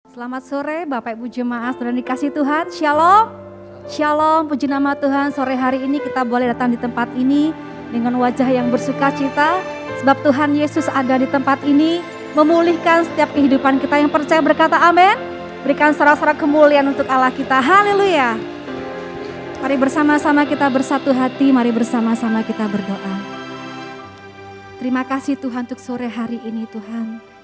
Selamat sore Bapak Ibu Jemaat dan dikasih Tuhan. Shalom. Shalom, puji nama Tuhan. Sore hari ini kita boleh datang di tempat ini dengan wajah yang bersuka cita. Sebab Tuhan Yesus ada di tempat ini memulihkan setiap kehidupan kita. Yang percaya berkata amin. Berikan sorak-sorak kemuliaan untuk Allah kita. Haleluya. Mari bersama-sama kita bersatu hati. Mari bersama-sama kita berdoa. Terima kasih Tuhan untuk sore hari ini Tuhan.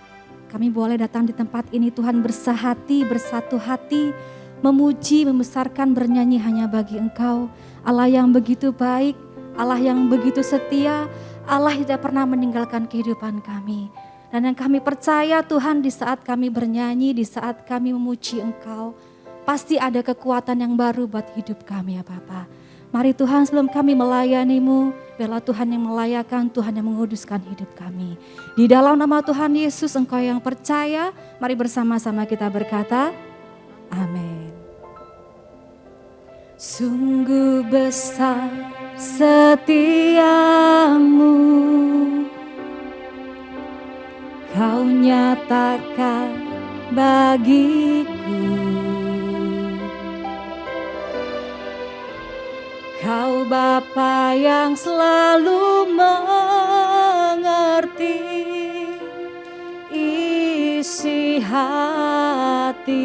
Kami boleh datang di tempat ini Tuhan bersahati, bersatu hati, memuji, membesarkan, bernyanyi hanya bagi Engkau. Allah yang begitu baik, Allah yang begitu setia, Allah tidak pernah meninggalkan kehidupan kami. Dan yang kami percaya Tuhan di saat kami bernyanyi, di saat kami memuji Engkau, pasti ada kekuatan yang baru buat hidup kami ya Bapa. Mari Tuhan sebelum kami melayani-Mu, biarlah Tuhan yang melayakan, Tuhan yang menguduskan hidup kami. Di dalam nama Tuhan Yesus Engkau yang percaya, mari bersama-sama kita berkata, amin. Sungguh besar setiamu, Kau nyatakan bagiku. Kau Bapa yang selalu mengerti isi hatiku.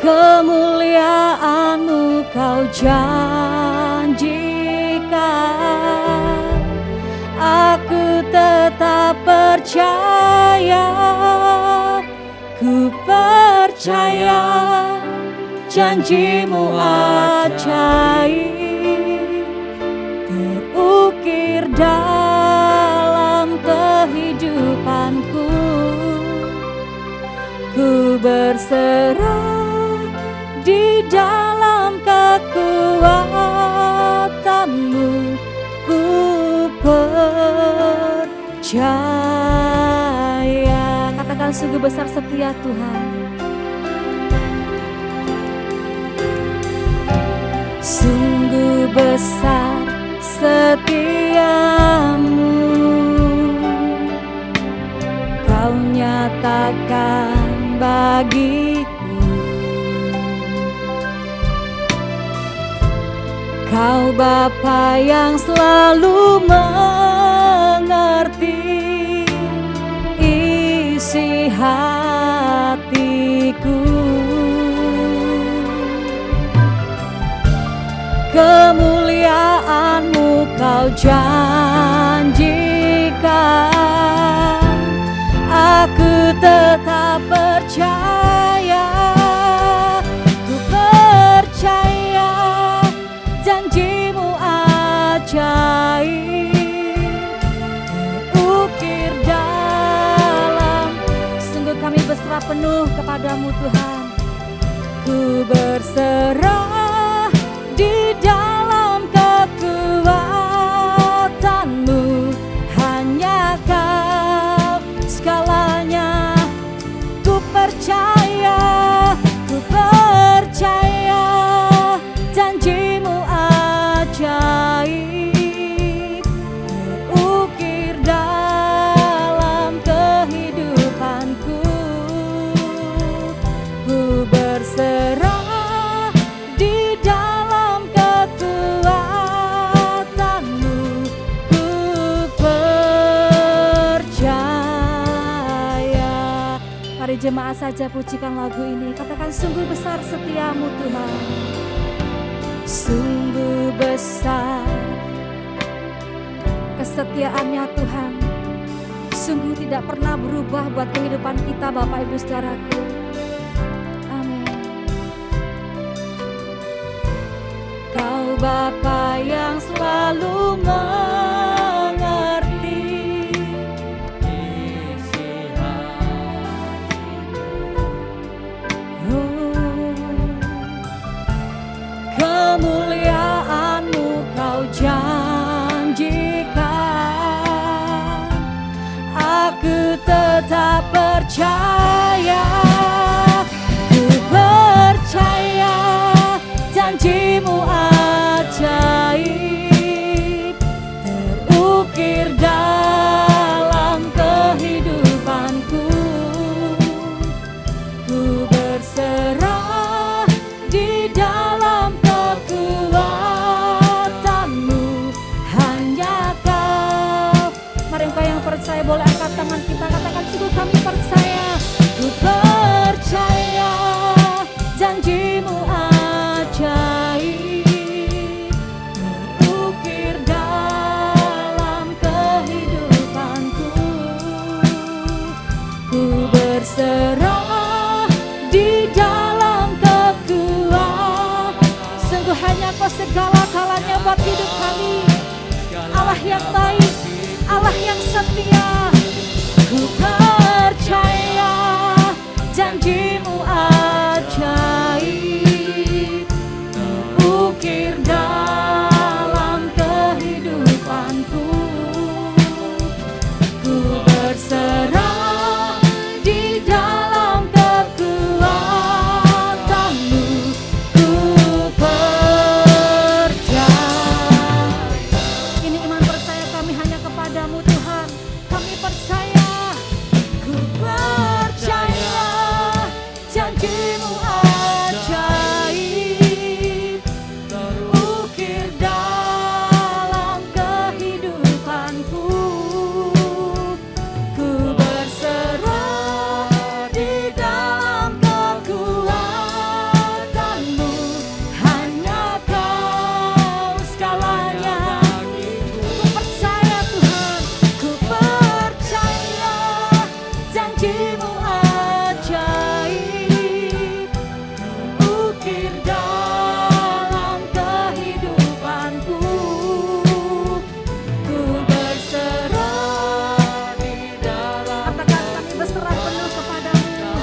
Kemuliaan-Mu Kau janjikan, aku tetap percaya. Ku percaya janji-Mu ajaib, terukir dalam kehidupanku. Ku berserah di dalam kekuatan-Mu, ku percaya. Katakan sungguh besar setia Tuhan. Sungguh besar setiamu, Kau nyatakan bagiku. Kau Bapa yang selalu mengerti isi hatiku. Kemuliaan-Mu Kau janjikan, aku tetap percaya. Ku percaya janji-Mu ajaib, terukir dalam. Sungguh kami berserah penuh kepadamu Tuhan. Ku berserah di dalam kekuatan-Mu, hanya Kau segalanya. Ku percaya janji-Mu ajaib, terukir dalam kehidupanku. Ku berserah di dalam kekuatan-Mu, ku percaya. Mari jemaat saja pujikan lagu ini. Katakan sungguh besar setiamu Tuhan. Sungguh besar kesetiaannya Tuhan. Sungguh tidak pernah berubah buat kehidupan kita Bapak Ibu Saudaraku. Kau Bapa yang selalu mengerti isi hatiku. Kemuliaan-Mu Kau janjikan, aku tetap percaya. Ku percaya janji-Mu ajaib, terukir dalam yang percaya boleh angkat tangan kita, katakan sungguh kami percaya. Ku percaya janjimu ajaib, mengukir dalam kehidupanku. Ku berserah di dalam kekuatan. Sungguh hanya Kau segala-galanya buat hidup kami. Allah yang baik, Allah yang setia. Ku percaya janjimu ajaib, mengukir dalam kehidupanku. Ku berserah di dalam kekuatan-Mu. Ku percaya. Ini iman percaya kami hanya kepadamu Tuhan. Kami percaya. Ku percaya janjimu ajaib, terukir dalam kehidupanku. Ku berserah di dalam kekuatan-Mu. Hanya Kau segalanya. Ku percaya Tuhan, ku percaya janjimu ajaib, mengukir dalam kehidupanku. Ku berserah di dalam. Katakan kami berserah penuh kepadamu.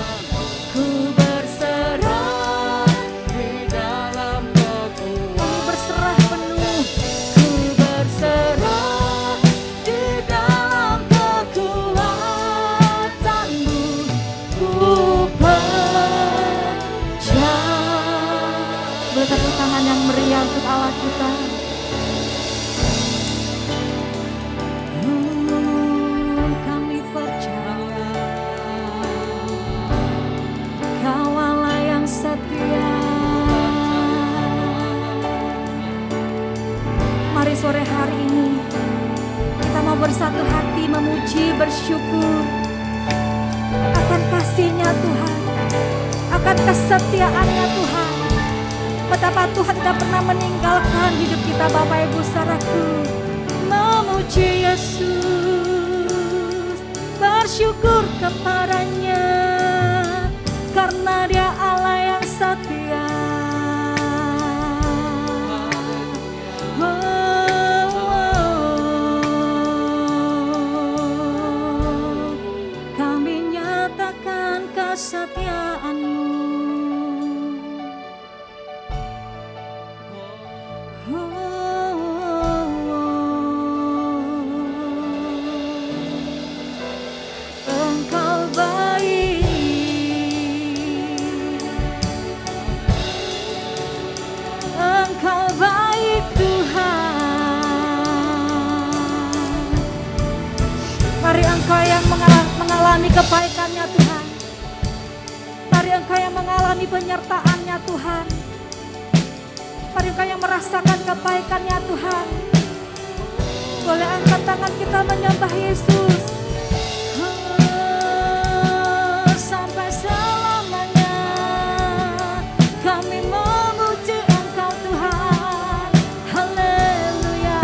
Ku berserah di dalam kekuatan. Kami berserah penuh. Ku berserah di dalam kekuatan-Mu. Ku percaya. Boleh tepuk tangan yang meriah untuk Allah kita. Kami percaya Kau Allah yang setia. Mari sore hari ini kita mau bersatu hati memuji, bersyukur akan kasih-Nya Tuhan, akan kesetiaan-Nya Tuhan. Betapa Tuhan tidak pernah meninggalkan hidup kita Bapak Ibu saudaraku. Memuji Yesus, bersyukur kepada-Nya karena Dia Allah yang setia. Kami nyatakan kesetiaan-Mu. Engkau baik, Engkau baik Tuhan. Mari Engkau yang mengalami kebaikan-Nya Tuhan. Mari Engkau yang mengalami penyertaan-Nya Tuhan. Mari Engkau yang merasakan kebaikan-Nya Tuhan. Boleh angkat tangan kita menyembah Yesus. Sampai selamanya kami memuji Engkau Tuhan. Haleluya.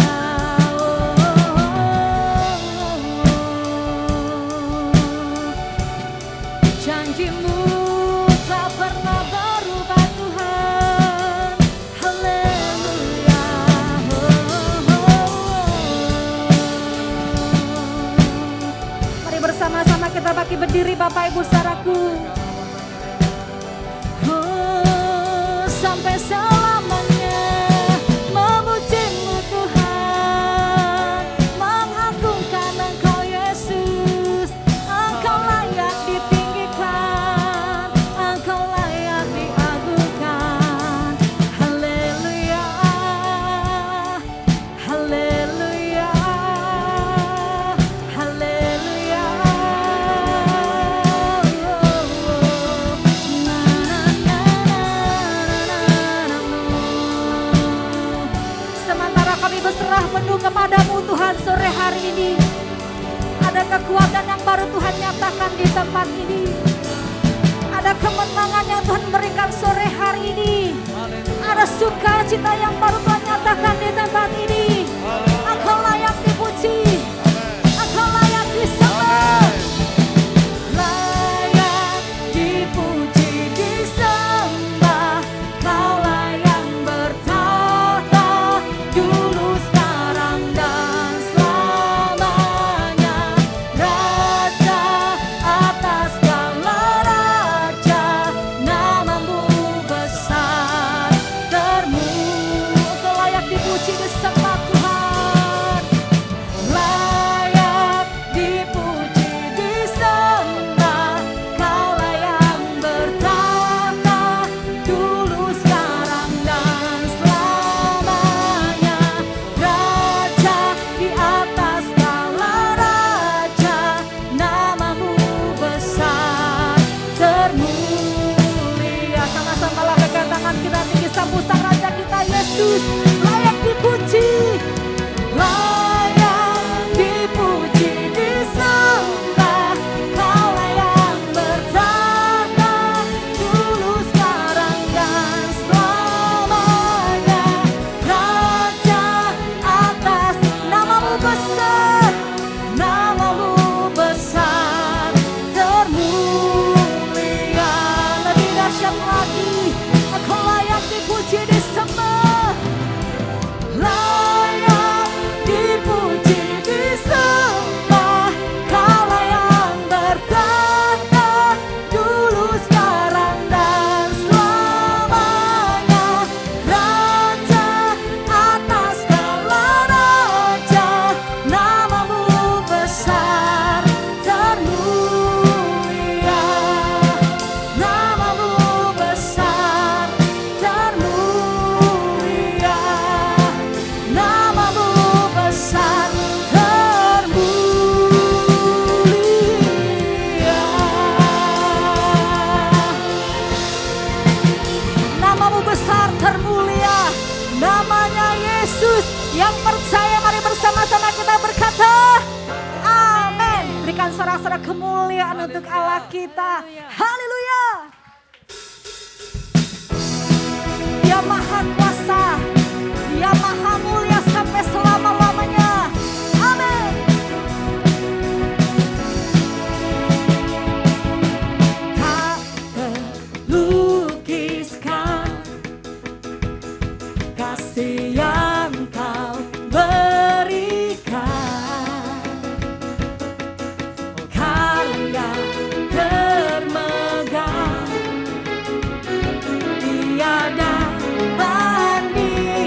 Janji-Mu tak pernah berubah Tuhan. Haleluya. Mari bersama-sama kita bangkit berdiri Bapak Ibu saudaraku. Sampai selamanya memuji-Mu Tuhan, mengagungkan Engkau Yesus. Engkau layak ditinggikan, Engkau layak diagungkan. Haleluya, haleluya, haleluya. Na, na, na, na, na, na. kekuatan yang baru Tuhan nyatakan di tempat ini. Ada kemenangan yang Tuhan berikan sore hari ini. Ada sukacita yang baru Tuhan nyatakan di tempat ini. Engkau layak dipuji, Engkau layak disembah. Layak dipuji, disembah. Kaulah yang bertahta dulu, sekarang, dan selamanya. Raja atas segala raja, namamu besar termulia. Engkau layak dipuji, disembah Tuhan. Layak dipuji, disembah. Kaulah yang bertahta dulu, sekarang, dan selamanya. Raja di atas segala raja, namamu besar termulia. Sama-sama lambaikan tangan kita tinggi, sambut sang Raja kita Yesus. Layak dipuji, layak dipuji, disembah. Kaulah yang bertahta dulu, sekarang, dan selamanya. Raja atas, namamu besar, namamu besar termulia. Lebih dahsyat lagi, Engkau layak dipuji, disembah. Layak dipuji, disembah. Kaulah yang bertahta dulu, sekarang, dan selamanya. Raja atas segala raja, namamu besar termulia. Namamu besar termulia. Namamu besar termulia. Namamu besar termulia. Namanya Yesus. Yang percaya, mari bersama-sama kita berkata amin. Berikan sorak-sorak kemuliaan untuk Allah kita. Haleluya. Dia maha kuasa, Dia maha mulia sampai selama-lamanya. Amin. Tak terlukiskan kasih yang Kau berikan, karya termegah, tiada banding.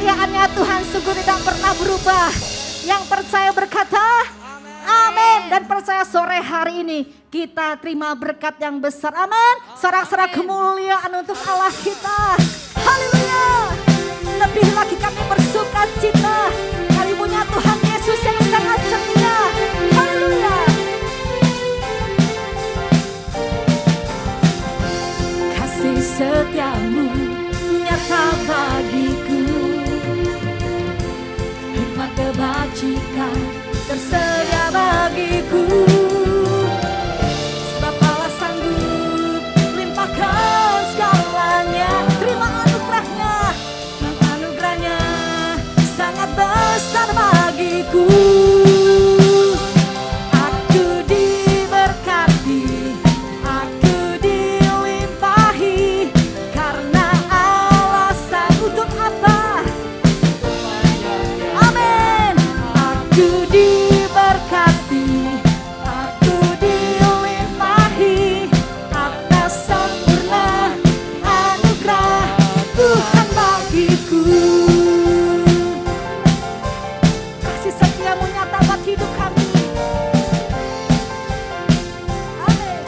Kesetiaannya Tuhan sungguh tidak pernah berubah. Yang percaya berkata, amin. Dan percaya sore hari ini kita terima berkat yang besar. Amin. Sorak-sorak kemuliaan untuk Allah kita. Haleluya. Lebih lagi kami bersuka cita dari punya Tuhan Yesus yang sangat setia. Haleluya. Kasih setiamu nyata bagiku, hikmat kebajikan tersedia bagiku. Sebab Allah sanggup limpahkan segalanya. Terima anugerahnya, dan anugerahnya sangat besar bagiku. Aku diberkati, aku dilimpahi, karena Allah sanggup untuk apa? Amin. Aku diberkati, aku dilimpahi atas sempurna anugerah Tuhan bagiku. Kasih setiamu nyata buat hidup kami. Amin.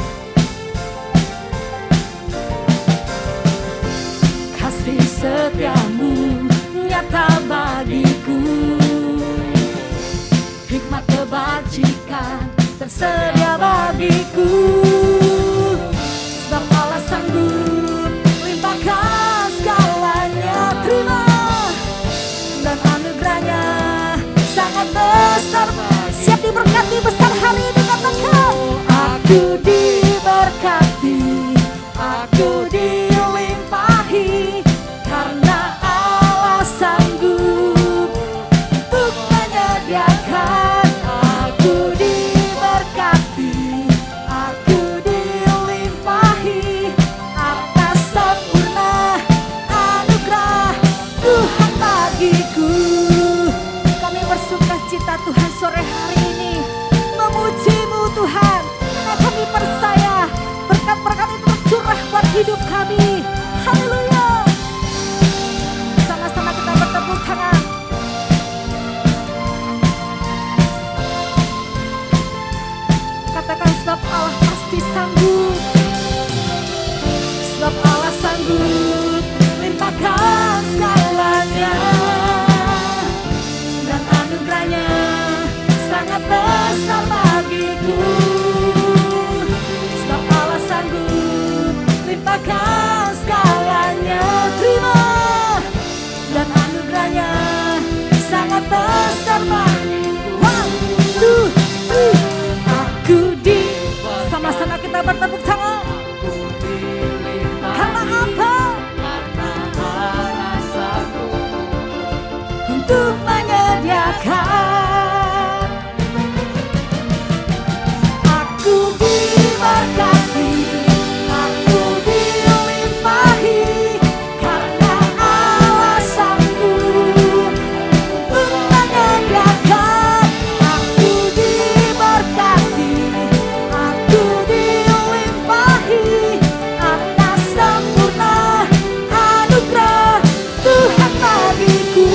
Kasih setiamu nyata bagiku, hikmat kebajikan tersedia bagiku. Sebab Allah sanggup limpahkan segalanya. Terima, dan anugerahnya sangat besar. Siap diberkati besar hari ini, katakan. Aku diberkati, aku dilimpahi, karena Allah sanggup untuk menyediakan. Aku diberkati, aku dilimpahi atas sempurna anugerah Tuhan bagiku. Kami bersuka cita Tuhan sore hari ini memuji-Mu Tuhan, karena kami percaya berkat-berkat itu tercurah buat hidup kami. Haleluya. Sama-sama kita bertepuk tangan. Katakan, sebab Allah pasti sanggup. Sebab Allah sanggup limpahkan segalanya, dan anugerahnya sangat besar bagiku. Sebab Allah sanggup limpahkan segalanya. Terima, dan anugerahnya sangat besar bagiku. 1, 2, 3. Aku di, sama-sama kita bertepuk tangan. Karena apa? Untuk menyediakan. Aku diberkati, aku dilimpahi, karena Allah sanggup untuk menyediakan. Aku diberkati, aku dilimpahi atas sempurna anugerah Tuhan bagiku.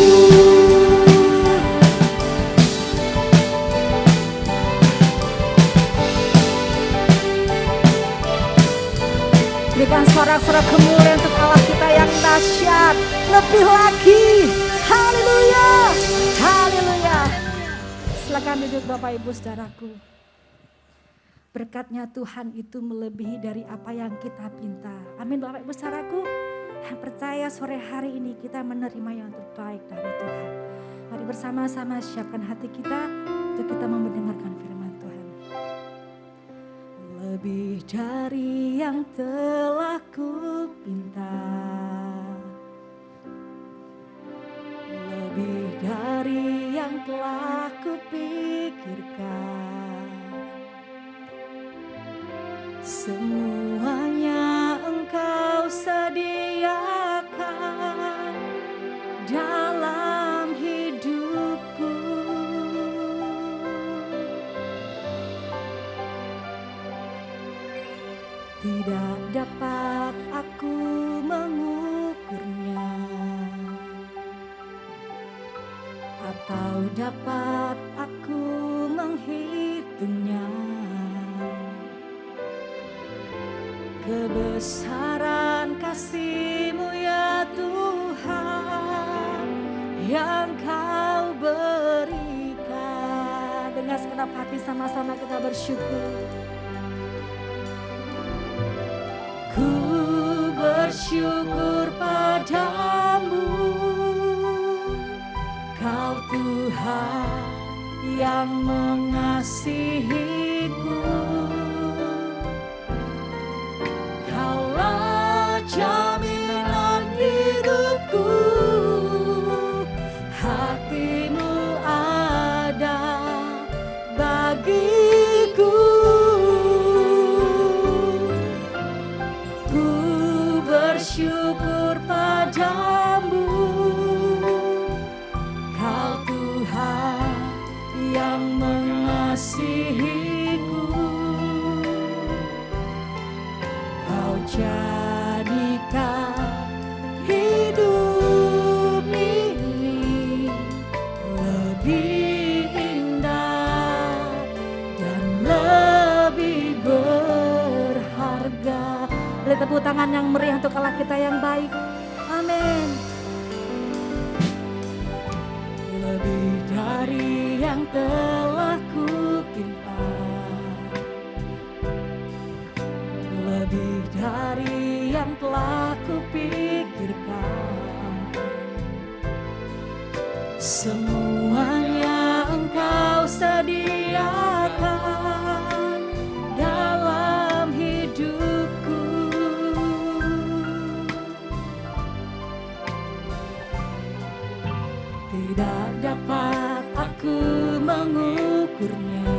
Berikan sorak-sorak kemuliaan untuk Allah kita yang dahsyat. Lebih lagi. Haleluya. Haleluya. Silakan duduk Bapak Ibu Saudaraku. Berkatnya Tuhan itu melebihi dari apa yang kita pinta. Amin Bapak Ibu Saudaraku. Dan percaya sore hari ini kita menerima yang terbaik dari Tuhan. Mari bersama-sama siapkan hati kita untuk kita mau mendengarkan firman Tuhan. Lebih dari yang telah kupinta, lebih dari yang telah kupikirkan, semuanya Engkau sediakan dalam hidupku. Tidak dapat aku mengukurnya, atau dapat aku menghitungnya. Kebesaran kasih-Mu ya Tuhan yang Kau berikan. Dengan segenap hati sama-sama kita bersyukur. Ku bersyukur padamu, Kau Tuhan yang mengasihiku. Kaulah jaminan hidupku, hati-Mu ada bagiku. Ku bersyukur padamu, Kau Tuhan yang mengasihiku. Kau jadikan hidup ini lebih indah dan lebih berharga. Beri tepuk tangan yang meriah untuk Allah kita yang baik. Amin. Lebih dari yang telah kupinta, lebih dari yang telah kupikirkan, semuanya Engkau sediakan dalam hidupku. Tidak dapat aku mengukurnya,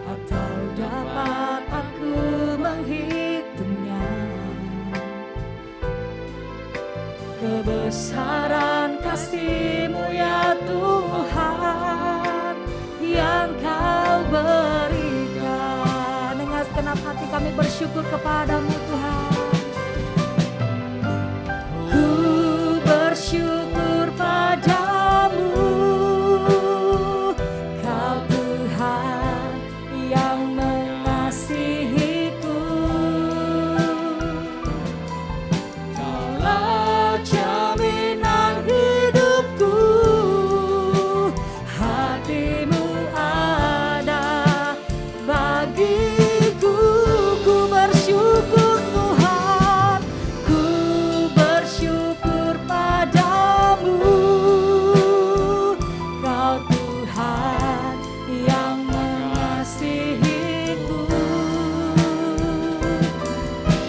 atau dapat aku menghitungnya. Kebesaran kasih-Mu ya Tuhan yang Kau berikan. Dengan segenap hati kami bersyukur kepadamu Tuhan. Ku bersyukur padamu, Kau Tuhan yang mengasihiku. Kaulah jaminan hidupku, hati-Mu ada bagiku. Ku bersyukur Tuhan, ku bersyukur padamu, Kau Tuhan yang mengasihiku.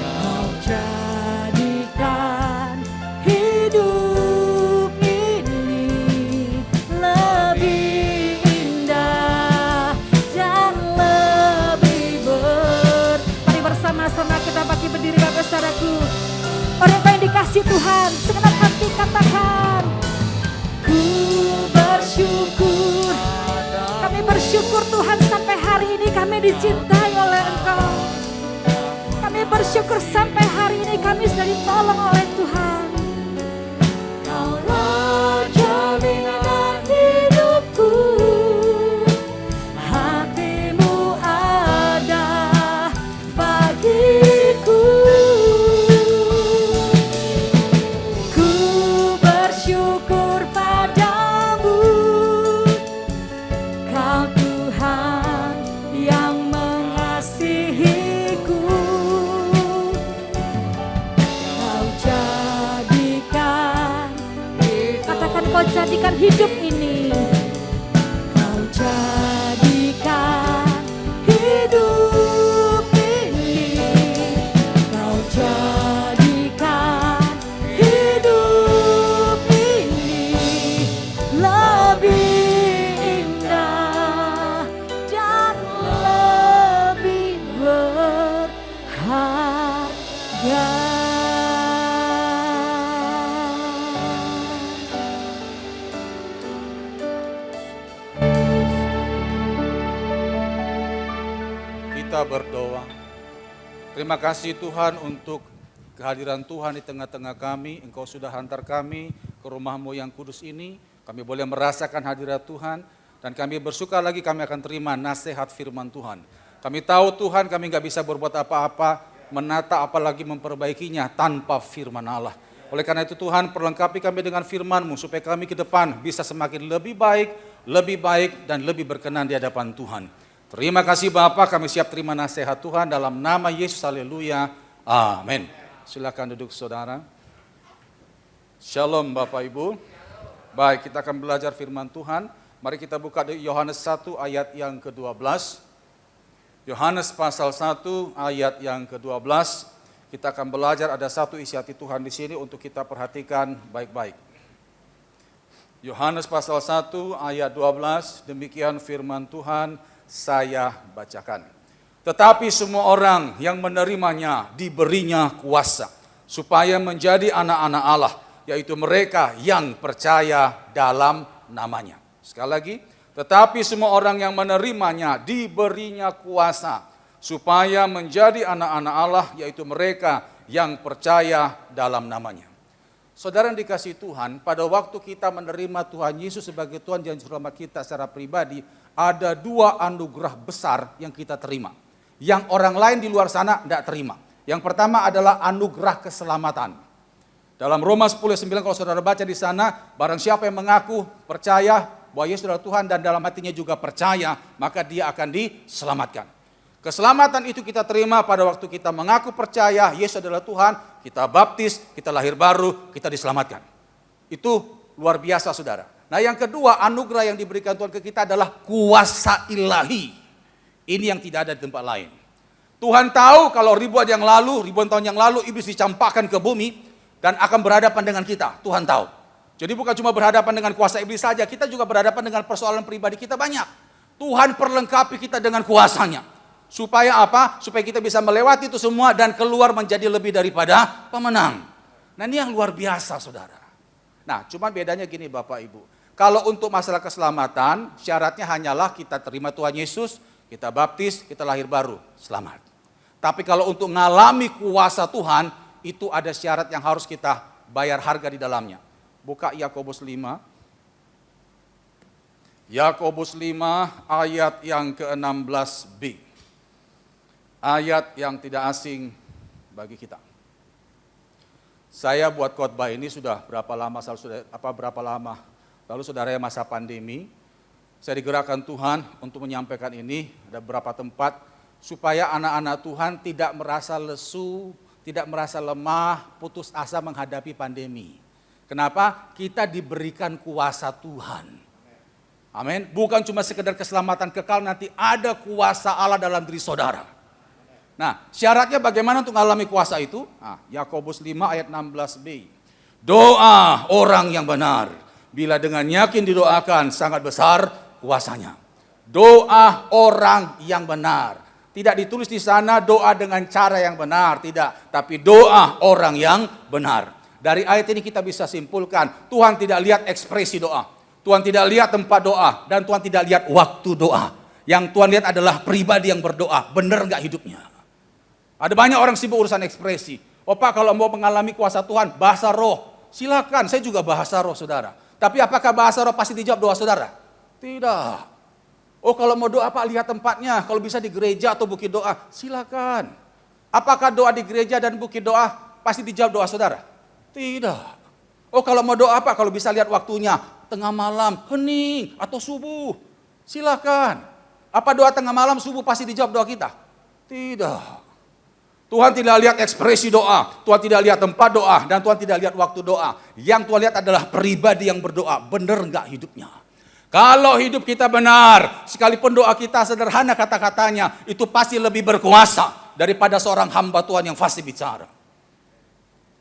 Kau jadikan hidup ini lebih indah dan lebih Mari bersama-sama kita bagi berdiri Bapak saudaraku. Orang yang dikasih Tuhan, segenap hati katakan, ku bersyukur. Kami bersyukur Tuhan sampai hari ini kami dicintai oleh Engkau. Kami bersyukur sampai hari ini kami sudah ditolong oleh Tuhan. Kaulah jaminan hidupku, hati-Mu ada bagiku. Ku bersyukur padamu, Kau Tuhan yang mengasihiku. Kau jadikan, katakan Kau jadikan hidup ini. Kau jadikan hidup ini. Kau jadikan hidup ini lebih indah dan lebih berharga. Kita berdoa. Terima kasih Tuhan untuk kehadiran Tuhan di tengah-tengah kami. Engkau sudah hantar kami ke rumah-Mu yang kudus ini. Kami boleh merasakan hadirat Tuhan. Dan kami bersuka lagi kami akan terima nasihat firman Tuhan. Kami tahu Tuhan kami nggak bisa berbuat apa-apa, menata apalagi memperbaikinya tanpa firman Allah. Oleh karena itu Tuhan perlengkapi kami dengan firman-Mu supaya kami ke depan bisa semakin lebih baik dan lebih berkenan di hadapan Tuhan. Terima kasih Bapa, kami siap terima nasihat Tuhan dalam nama Yesus, haleluya, amin. Silakan duduk saudara. Shalom Bapak Ibu. Baik, kita akan belajar firman Tuhan. Mari kita buka di Yohanes 1 ayat yang ke-12. Yohanes pasal 1 ayat yang ke-12. Kita akan belajar, ada satu isi hati Tuhan di sini untuk kita perhatikan baik-baik. Yohanes pasal 1 ayat 12, demikian firman Tuhan saya bacakan. Tetapi semua orang yang menerimanya diberinya kuasa, supaya menjadi anak-anak Allah, yaitu mereka yang percaya dalam namanya. Sekali lagi, tetapi semua orang yang menerimanya diberinya kuasa supaya menjadi anak-anak Allah, yaitu mereka yang percaya dalam namanya. Saudara yang dikasihi Tuhan, pada waktu kita menerima Tuhan Yesus sebagai Tuhan dan Juru Selamat kita secara pribadi, ada dua anugerah besar yang kita terima, yang orang lain di luar sana tidak terima. Yang pertama adalah anugerah keselamatan. Dalam Roma 10:9 kalau saudara baca di sana, barang siapa yang mengaku percaya bahwa Yesus adalah Tuhan dan dalam hatinya juga percaya, maka dia akan diselamatkan. Keselamatan itu kita terima pada waktu kita mengaku percaya Yesus adalah Tuhan, kita baptis, kita lahir baru, kita diselamatkan. Itu luar biasa saudara. Nah yang kedua, anugerah yang diberikan Tuhan ke kita adalah kuasa ilahi. Ini yang tidak ada di tempat lain. Tuhan tahu kalau ribuan tahun yang lalu iblis dicampakkan ke bumi dan akan berhadapan dengan kita. Tuhan tahu. Jadi bukan cuma berhadapan dengan kuasa iblis saja, kita juga berhadapan dengan persoalan pribadi kita banyak. Tuhan perlengkapi kita dengan kuasanya. Supaya apa? Supaya kita bisa melewati itu semua dan keluar menjadi lebih daripada pemenang. Nah ini yang luar biasa saudara. Nah cuma bedanya gini Bapak Ibu. Kalau untuk masalah keselamatan, syaratnya hanyalah kita terima Tuhan Yesus, kita baptis, kita lahir baru, selamat. Tapi kalau untuk mengalami kuasa Tuhan, itu ada syarat yang harus kita bayar harga di dalamnya. Buka Yakobus 5. Yakobus 5 ayat yang ke-16b. Ayat yang tidak asing bagi kita. Saya buat khotbah ini sudah berapa lama? Lalu saudara masa pandemi, saya digerakkan Tuhan untuk menyampaikan ini, ada beberapa tempat, supaya anak-anak Tuhan tidak merasa lesu, tidak merasa lemah, putus asa menghadapi pandemi. Kenapa? Kita diberikan kuasa Tuhan. Amin. Bukan cuma sekedar keselamatan kekal, nanti ada kuasa Allah dalam diri saudara. Nah, syaratnya bagaimana untuk mengalami kuasa itu? Yakobus 5 ayat 16b. Doa orang yang benar, bila dengan yakin didoakan, sangat besar kuasanya. Doa orang yang benar. Tidak ditulis di sana doa dengan cara yang benar, tidak. Tapi doa orang yang benar. Dari ayat ini kita bisa simpulkan, Tuhan tidak lihat ekspresi doa. Tuhan tidak lihat tempat doa. Dan Tuhan tidak lihat waktu doa. Yang Tuhan lihat adalah pribadi yang berdoa. Benar nggak hidupnya? Ada banyak orang sibuk urusan ekspresi. Oh Pak, kalau mau mengalami kuasa Tuhan, bahasa roh. Silakan, saya juga bahasa roh saudara. Tapi apakah bahasa roh pasti dijawab doa saudara? Tidak. Oh kalau mau doa Pak, lihat tempatnya. Kalau bisa di gereja atau bukit doa, silakan. Apakah doa di gereja dan bukit doa pasti dijawab doa saudara? Tidak. Oh kalau mau doa Pak, kalau bisa lihat waktunya, tengah malam, hening, atau subuh, silakan. Apa doa tengah malam, subuh pasti dijawab doa kita? Tidak. Tuhan tidak lihat ekspresi doa, Tuhan tidak lihat tempat doa, dan Tuhan tidak lihat waktu doa. Yang Tuhan lihat adalah pribadi yang berdoa, benar enggak hidupnya. Kalau hidup kita benar, sekalipun doa kita sederhana kata-katanya, itu pasti lebih berkuasa daripada seorang hamba Tuhan yang fasih bicara.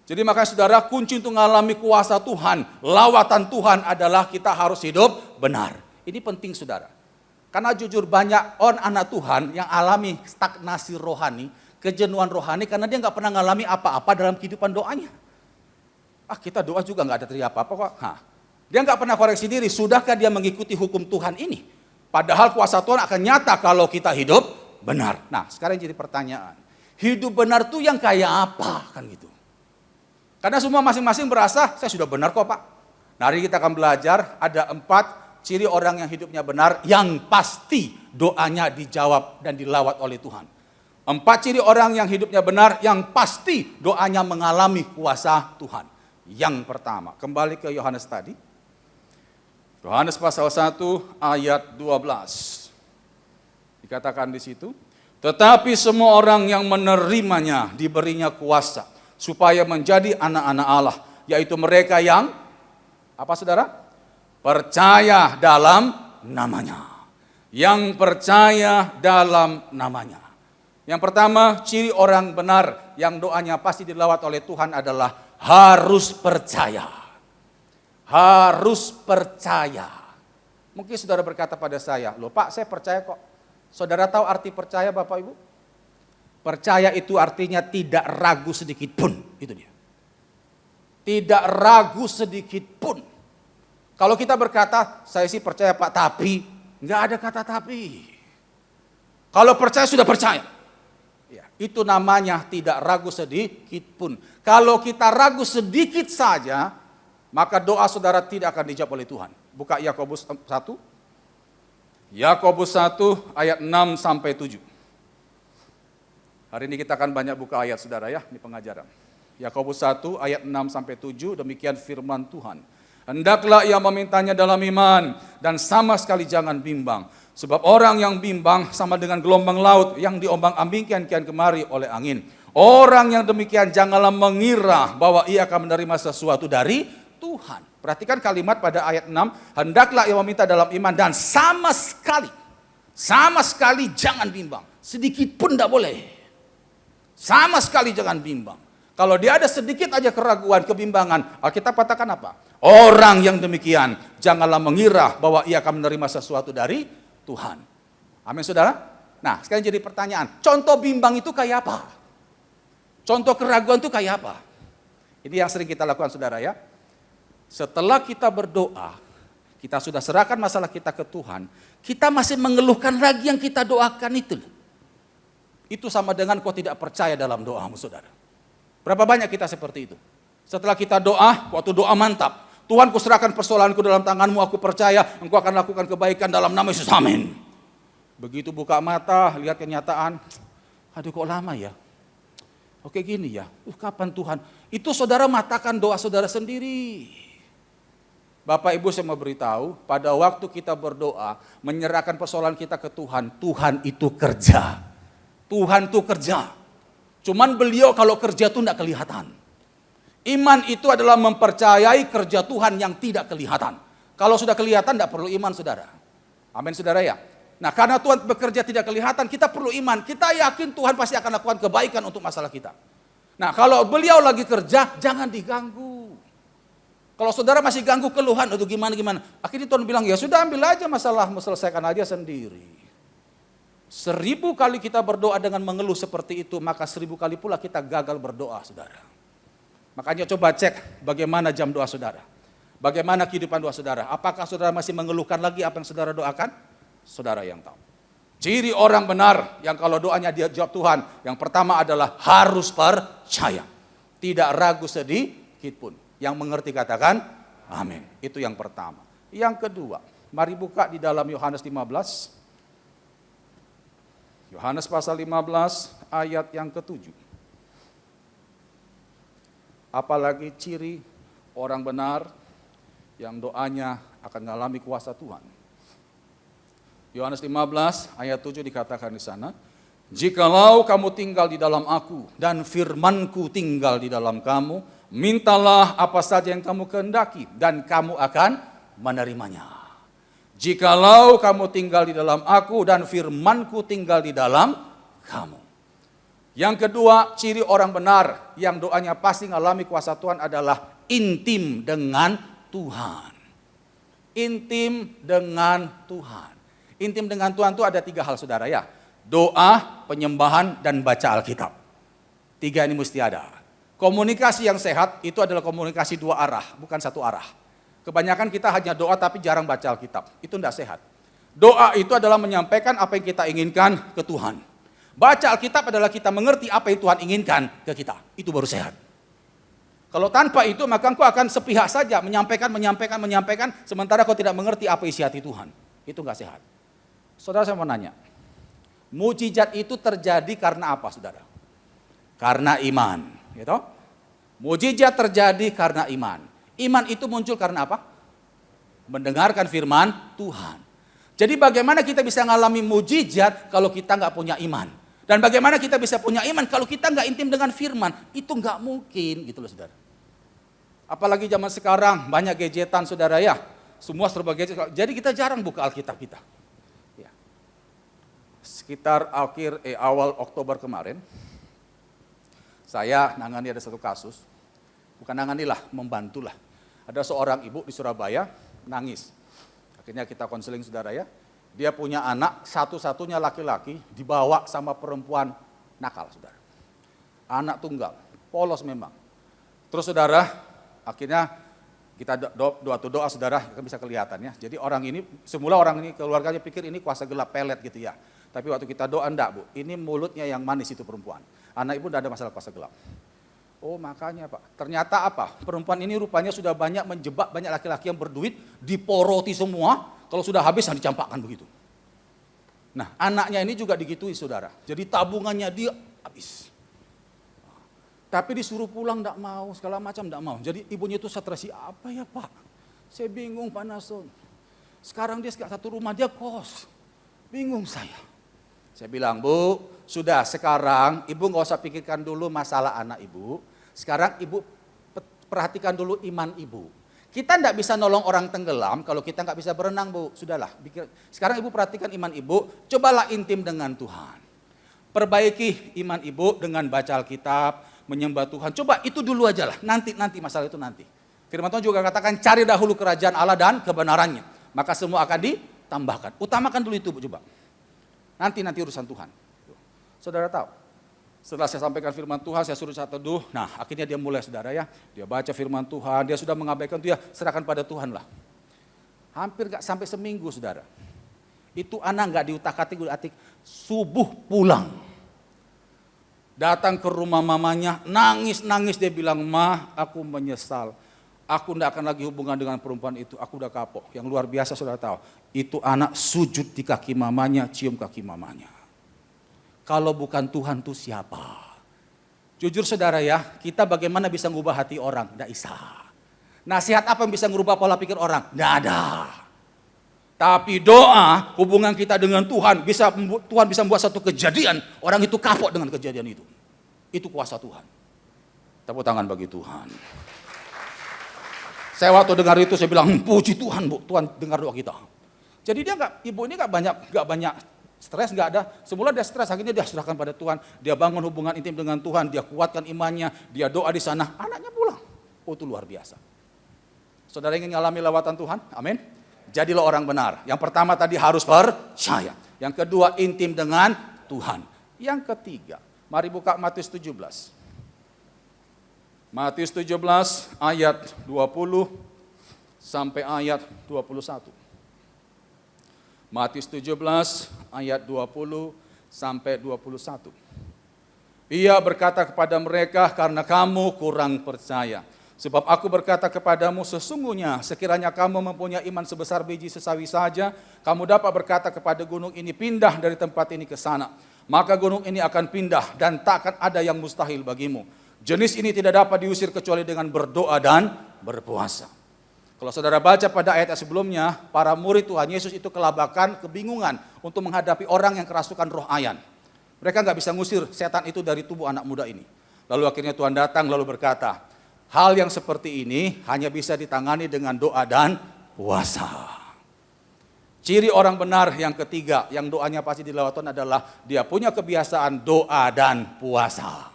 Jadi makanya saudara, kunci untuk mengalami kuasa Tuhan, lawatan Tuhan adalah kita harus hidup benar. Ini penting saudara. Karena jujur banyak anak Tuhan yang alami stagnasi rohani, kejenuhan rohani karena dia nggak pernah mengalami apa-apa dalam kehidupan doanya. Kita doa juga nggak ada terjadi apa-apa kok. Dia nggak pernah koreksi diri, sudahkah dia mengikuti hukum Tuhan ini? Padahal kuasa Tuhan akan nyata kalau kita hidup benar. Nah sekarang jadi pertanyaan, hidup benar tuh yang kayak apa kan gitu? Karena semua masing-masing berasa, saya sudah benar kok Pak. Nah, hari ini kita akan belajar ada 4 ciri orang yang hidupnya benar yang pasti doanya dijawab dan dilawat oleh Tuhan. 4 ciri orang yang hidupnya benar yang pasti doanya mengalami kuasa Tuhan. Yang pertama, kembali ke Yohanes tadi. Yohanes pasal 1 ayat 12. Dikatakan di situ, tetapi semua orang yang menerimanya diberinya kuasa supaya menjadi anak-anak Allah, yaitu mereka yang apa saudara? Percaya dalam namanya. Yang percaya dalam namanya. Yang pertama, ciri orang benar yang doanya pasti dilawat oleh Tuhan adalah harus percaya. Harus percaya. Mungkin saudara berkata pada saya, loh Pak, saya percaya kok. Saudara tahu arti percaya Bapak Ibu? Percaya itu artinya tidak ragu sedikit pun. Itu dia. Tidak ragu sedikit pun. Kalau kita berkata, saya sih percaya Pak, tapi nggak ada kata tapi. Kalau percaya sudah percaya. Ya, itu namanya tidak ragu sedikit pun. Kalau kita ragu sedikit saja, maka doa saudara tidak akan dijawab oleh Tuhan. Buka Yakobus 1. Yakobus 1 ayat 6 sampai 7. Hari ini kita akan banyak buka ayat saudara ya, ini pengajaran. Yakobus 1 ayat 6 sampai 7, demikian firman Tuhan. Hendaklah ia memintanya dalam iman dan sama sekali jangan bimbang. Sebab orang yang bimbang sama dengan gelombang laut yang diombang-ambingkan kian kemari oleh angin. Orang yang demikian janganlah mengira bahwa ia akan menerima sesuatu dari Tuhan. Perhatikan kalimat pada ayat 6, hendaklah ia meminta dalam iman dan sama sekali jangan bimbang. Sedikit pun tidak boleh. Sama sekali jangan bimbang. Kalau dia ada sedikit aja keraguan, kebimbangan, Alkitab katakan apa? Orang yang demikian janganlah mengira bahwa ia akan menerima sesuatu dari Tuhan. Amin saudara? Nah sekarang jadi pertanyaan, contoh bimbang itu kayak apa? Contoh keraguan itu kayak apa? Ini yang sering kita lakukan saudara ya. Setelah kita berdoa, kita sudah serahkan masalah kita ke Tuhan, kita masih mengeluhkan lagi yang kita doakan itu. Itu sama dengan kau tidak percaya dalam doamu saudara. Berapa banyak kita seperti itu? Setelah kita doa, waktu doa mantap. Tuhan kuserahkan persoalanku dalam tanganmu, aku percaya engkau akan lakukan kebaikan dalam nama Yesus, amin. Begitu buka mata, lihat kenyataan, aduh kok lama ya? Oke gini ya, kapan Tuhan? Itu saudara matakan doa saudara sendiri. Bapak Ibu saya mau beritahu, pada waktu kita berdoa, menyerahkan persoalan kita ke Tuhan, Tuhan itu kerja. Tuhan itu kerja. Cuman beliau kalau kerja itu tidak kelihatan. Iman itu adalah mempercayai kerja Tuhan yang tidak kelihatan. Kalau sudah kelihatan tidak perlu iman saudara. Amin saudara ya. Nah karena Tuhan bekerja tidak kelihatan, kita perlu iman. Kita yakin Tuhan pasti akan lakukan kebaikan untuk masalah kita. Nah kalau beliau lagi kerja, jangan diganggu. Kalau saudara masih ganggu keluhan, itu gimana. Akhirnya Tuhan bilang, ya sudah ambil aja masalahmu, selesaikan aja sendiri. 1000 kali kita berdoa dengan mengeluh seperti itu, maka 1000 kali pula kita gagal berdoa saudara. Makanya coba cek bagaimana jam doa saudara. Bagaimana kehidupan doa saudara. Apakah saudara masih mengeluhkan lagi apa yang saudara doakan? Saudara yang tahu. Ciri orang benar yang kalau doanya dijawab Tuhan, yang pertama adalah harus percaya. Tidak ragu sedikit pun. Yang mengerti katakan, amin. Itu yang pertama. Yang kedua, mari buka di dalam Yohanes 15. Yohanes pasal 15 ayat yang ke-7. Apalagi ciri orang benar yang doanya akan mengalami kuasa Tuhan. Yohanes 15 ayat 7 dikatakan di sana, jikalau kamu tinggal di dalam aku dan firmanku tinggal di dalam kamu, mintalah apa saja yang kamu kehendaki dan kamu akan menerimanya. Jikalau kamu tinggal di dalam aku dan firmanku tinggal di dalam kamu. Yang kedua, ciri orang benar yang doanya pasti mengalami kuasa Tuhan adalah intim dengan Tuhan. Intim dengan Tuhan. Intim dengan Tuhan itu ada 3 hal saudara ya. Doa, penyembahan, dan baca Alkitab. 3 ini mesti ada. Komunikasi yang sehat itu adalah komunikasi 2 arah, bukan 1 arah. Kebanyakan kita hanya doa tapi jarang baca Alkitab. Itu tidak sehat. Doa itu adalah menyampaikan apa yang kita inginkan ke Tuhan. Baca Alkitab adalah kita mengerti apa yang Tuhan inginkan ke kita. Itu baru sehat. Kalau tanpa itu maka engkau akan sepihak saja menyampaikan, sementara kau tidak mengerti apa isi hati Tuhan. Itu enggak sehat. Saudara, saya mau nanya, mujizat itu terjadi karena apa, saudara? Karena iman, gitu. Mujizat terjadi karena iman. Iman itu muncul karena apa? Mendengarkan firman Tuhan. Jadi bagaimana kita bisa ngalami mujizat kalau kita nggak punya iman? Dan bagaimana kita bisa punya iman kalau kita nggak intim dengan firman? Itu nggak mungkin, gitu loh, saudara. Apalagi zaman sekarang banyak gadgetan, saudara ya. Semua serba gadget. Jadi kita jarang buka Alkitab kita. Ya. Sekitar awal Oktober kemarin, saya nangani ada satu kasus. Bukan nanganilah, membantulah. Ada seorang ibu di Surabaya nangis. Akhirnya kita konseling, saudara ya. Dia punya anak satu-satunya laki-laki dibawa sama perempuan nakal, saudara. Anak tunggal, polos memang. Terus saudara, akhirnya kita doa, saudara, kan bisa kelihatan ya. Jadi semula orang ini keluarganya pikir ini kuasa gelap pelet gitu ya. Tapi waktu kita doa, enggak bu, ini mulutnya yang manis itu perempuan. Anak ibu enggak ada masalah kuasa gelap. Oh makanya Pak, ternyata apa? Perempuan ini rupanya sudah banyak menjebak banyak laki-laki yang berduit, diporoti semua, kalau sudah habis yang dicampakkan begitu. Nah anaknya ini juga digitui, saudara, jadi tabungannya dia habis. Tapi disuruh pulang enggak mau, segala macam enggak mau. Jadi ibunya itu stres, apa ya Pak? Saya bingung Pak Nason. Sekarang dia satu rumah, dia kos. Bingung saya. Saya bilang, Bu, sudah sekarang ibu nggak usah pikirkan dulu masalah anak ibu. Sekarang ibu perhatikan dulu iman ibu. Kita tidak bisa nolong orang tenggelam kalau kita nggak bisa berenang, Bu. Sudahlah. Sekarang ibu perhatikan iman ibu. Cobalah intim dengan Tuhan. Perbaiki iman ibu dengan baca Alkitab, menyembah Tuhan. Coba itu dulu aja lah. Nanti masalah itu nanti. Firman Tuhan juga katakan cari dahulu kerajaan Allah dan kebenarannya. Maka semua akan ditambahkan. Utamakan dulu itu, Bu, coba. Nanti urusan Tuhan. Saudara tahu, setelah saya sampaikan firman Tuhan, saya suruh saya teduh. Nah, akhirnya dia mulai, saudara ya. Dia baca firman Tuhan, dia sudah mengabaikan itu ya, serahkan pada Tuhan lah. Hampir gak sampai seminggu, saudara. Itu anak gak diutak-atik, subuh pulang. Datang ke rumah mamanya, nangis dia bilang, "Ma, aku menyesal. Aku tidak akan lagi hubungan dengan perempuan itu, aku udah kapok." Yang luar biasa, saudara tahu, itu anak sujud di kaki mamanya, cium kaki mamanya. Kalau bukan Tuhan tuh siapa? Jujur saudara ya, kita bagaimana bisa ngubah hati orang? Tidak bisa. Nasihat apa yang bisa ngubah pola pikir orang? Tidak ada. Tapi doa, hubungan kita dengan Tuhan, Tuhan bisa membuat satu kejadian, orang itu kapok dengan kejadian itu. Itu kuasa Tuhan. Tepuk tangan bagi Tuhan. Saya waktu dengar itu saya bilang, puji Tuhan Bu, Tuhan dengar doa kita. Jadi ibu ini nggak banyak stres, nggak ada. Semula dia stres, akhirnya dia serahkan pada Tuhan. Dia bangun hubungan intim dengan Tuhan, dia kuatkan imannya, dia doa di sana, anaknya pulang. Oh itu luar biasa. Saudara ingin mengalami lawatan Tuhan? Amin. Jadilah orang benar. Yang pertama tadi harus percaya. Yang kedua intim dengan Tuhan. Yang ketiga, mari buka Matius 17. Matius 17 ayat 20 sampai ayat 21. Matius 17 ayat 20 sampai 21. Ia berkata kepada mereka, karena kamu kurang percaya. Sebab aku berkata kepadamu, sesungguhnya sekiranya kamu mempunyai iman sebesar biji sesawi saja, kamu dapat berkata kepada gunung ini, pindah dari tempat ini ke sana. Maka gunung ini akan pindah dan tak akan ada yang mustahil bagimu. Jenis ini tidak dapat diusir kecuali dengan berdoa dan berpuasa. Kalau saudara baca pada ayat sebelumnya, para murid Tuhan Yesus itu kelabakan, kebingungan untuk menghadapi orang yang kerasukan roh ayan. Mereka nggak bisa ngusir setan itu dari tubuh anak muda ini. Lalu akhirnya Tuhan datang lalu berkata, hal yang seperti ini hanya bisa ditangani dengan doa dan puasa. Ciri orang benar yang ketiga, yang doanya pasti dilewatkan adalah dia punya kebiasaan doa dan puasa.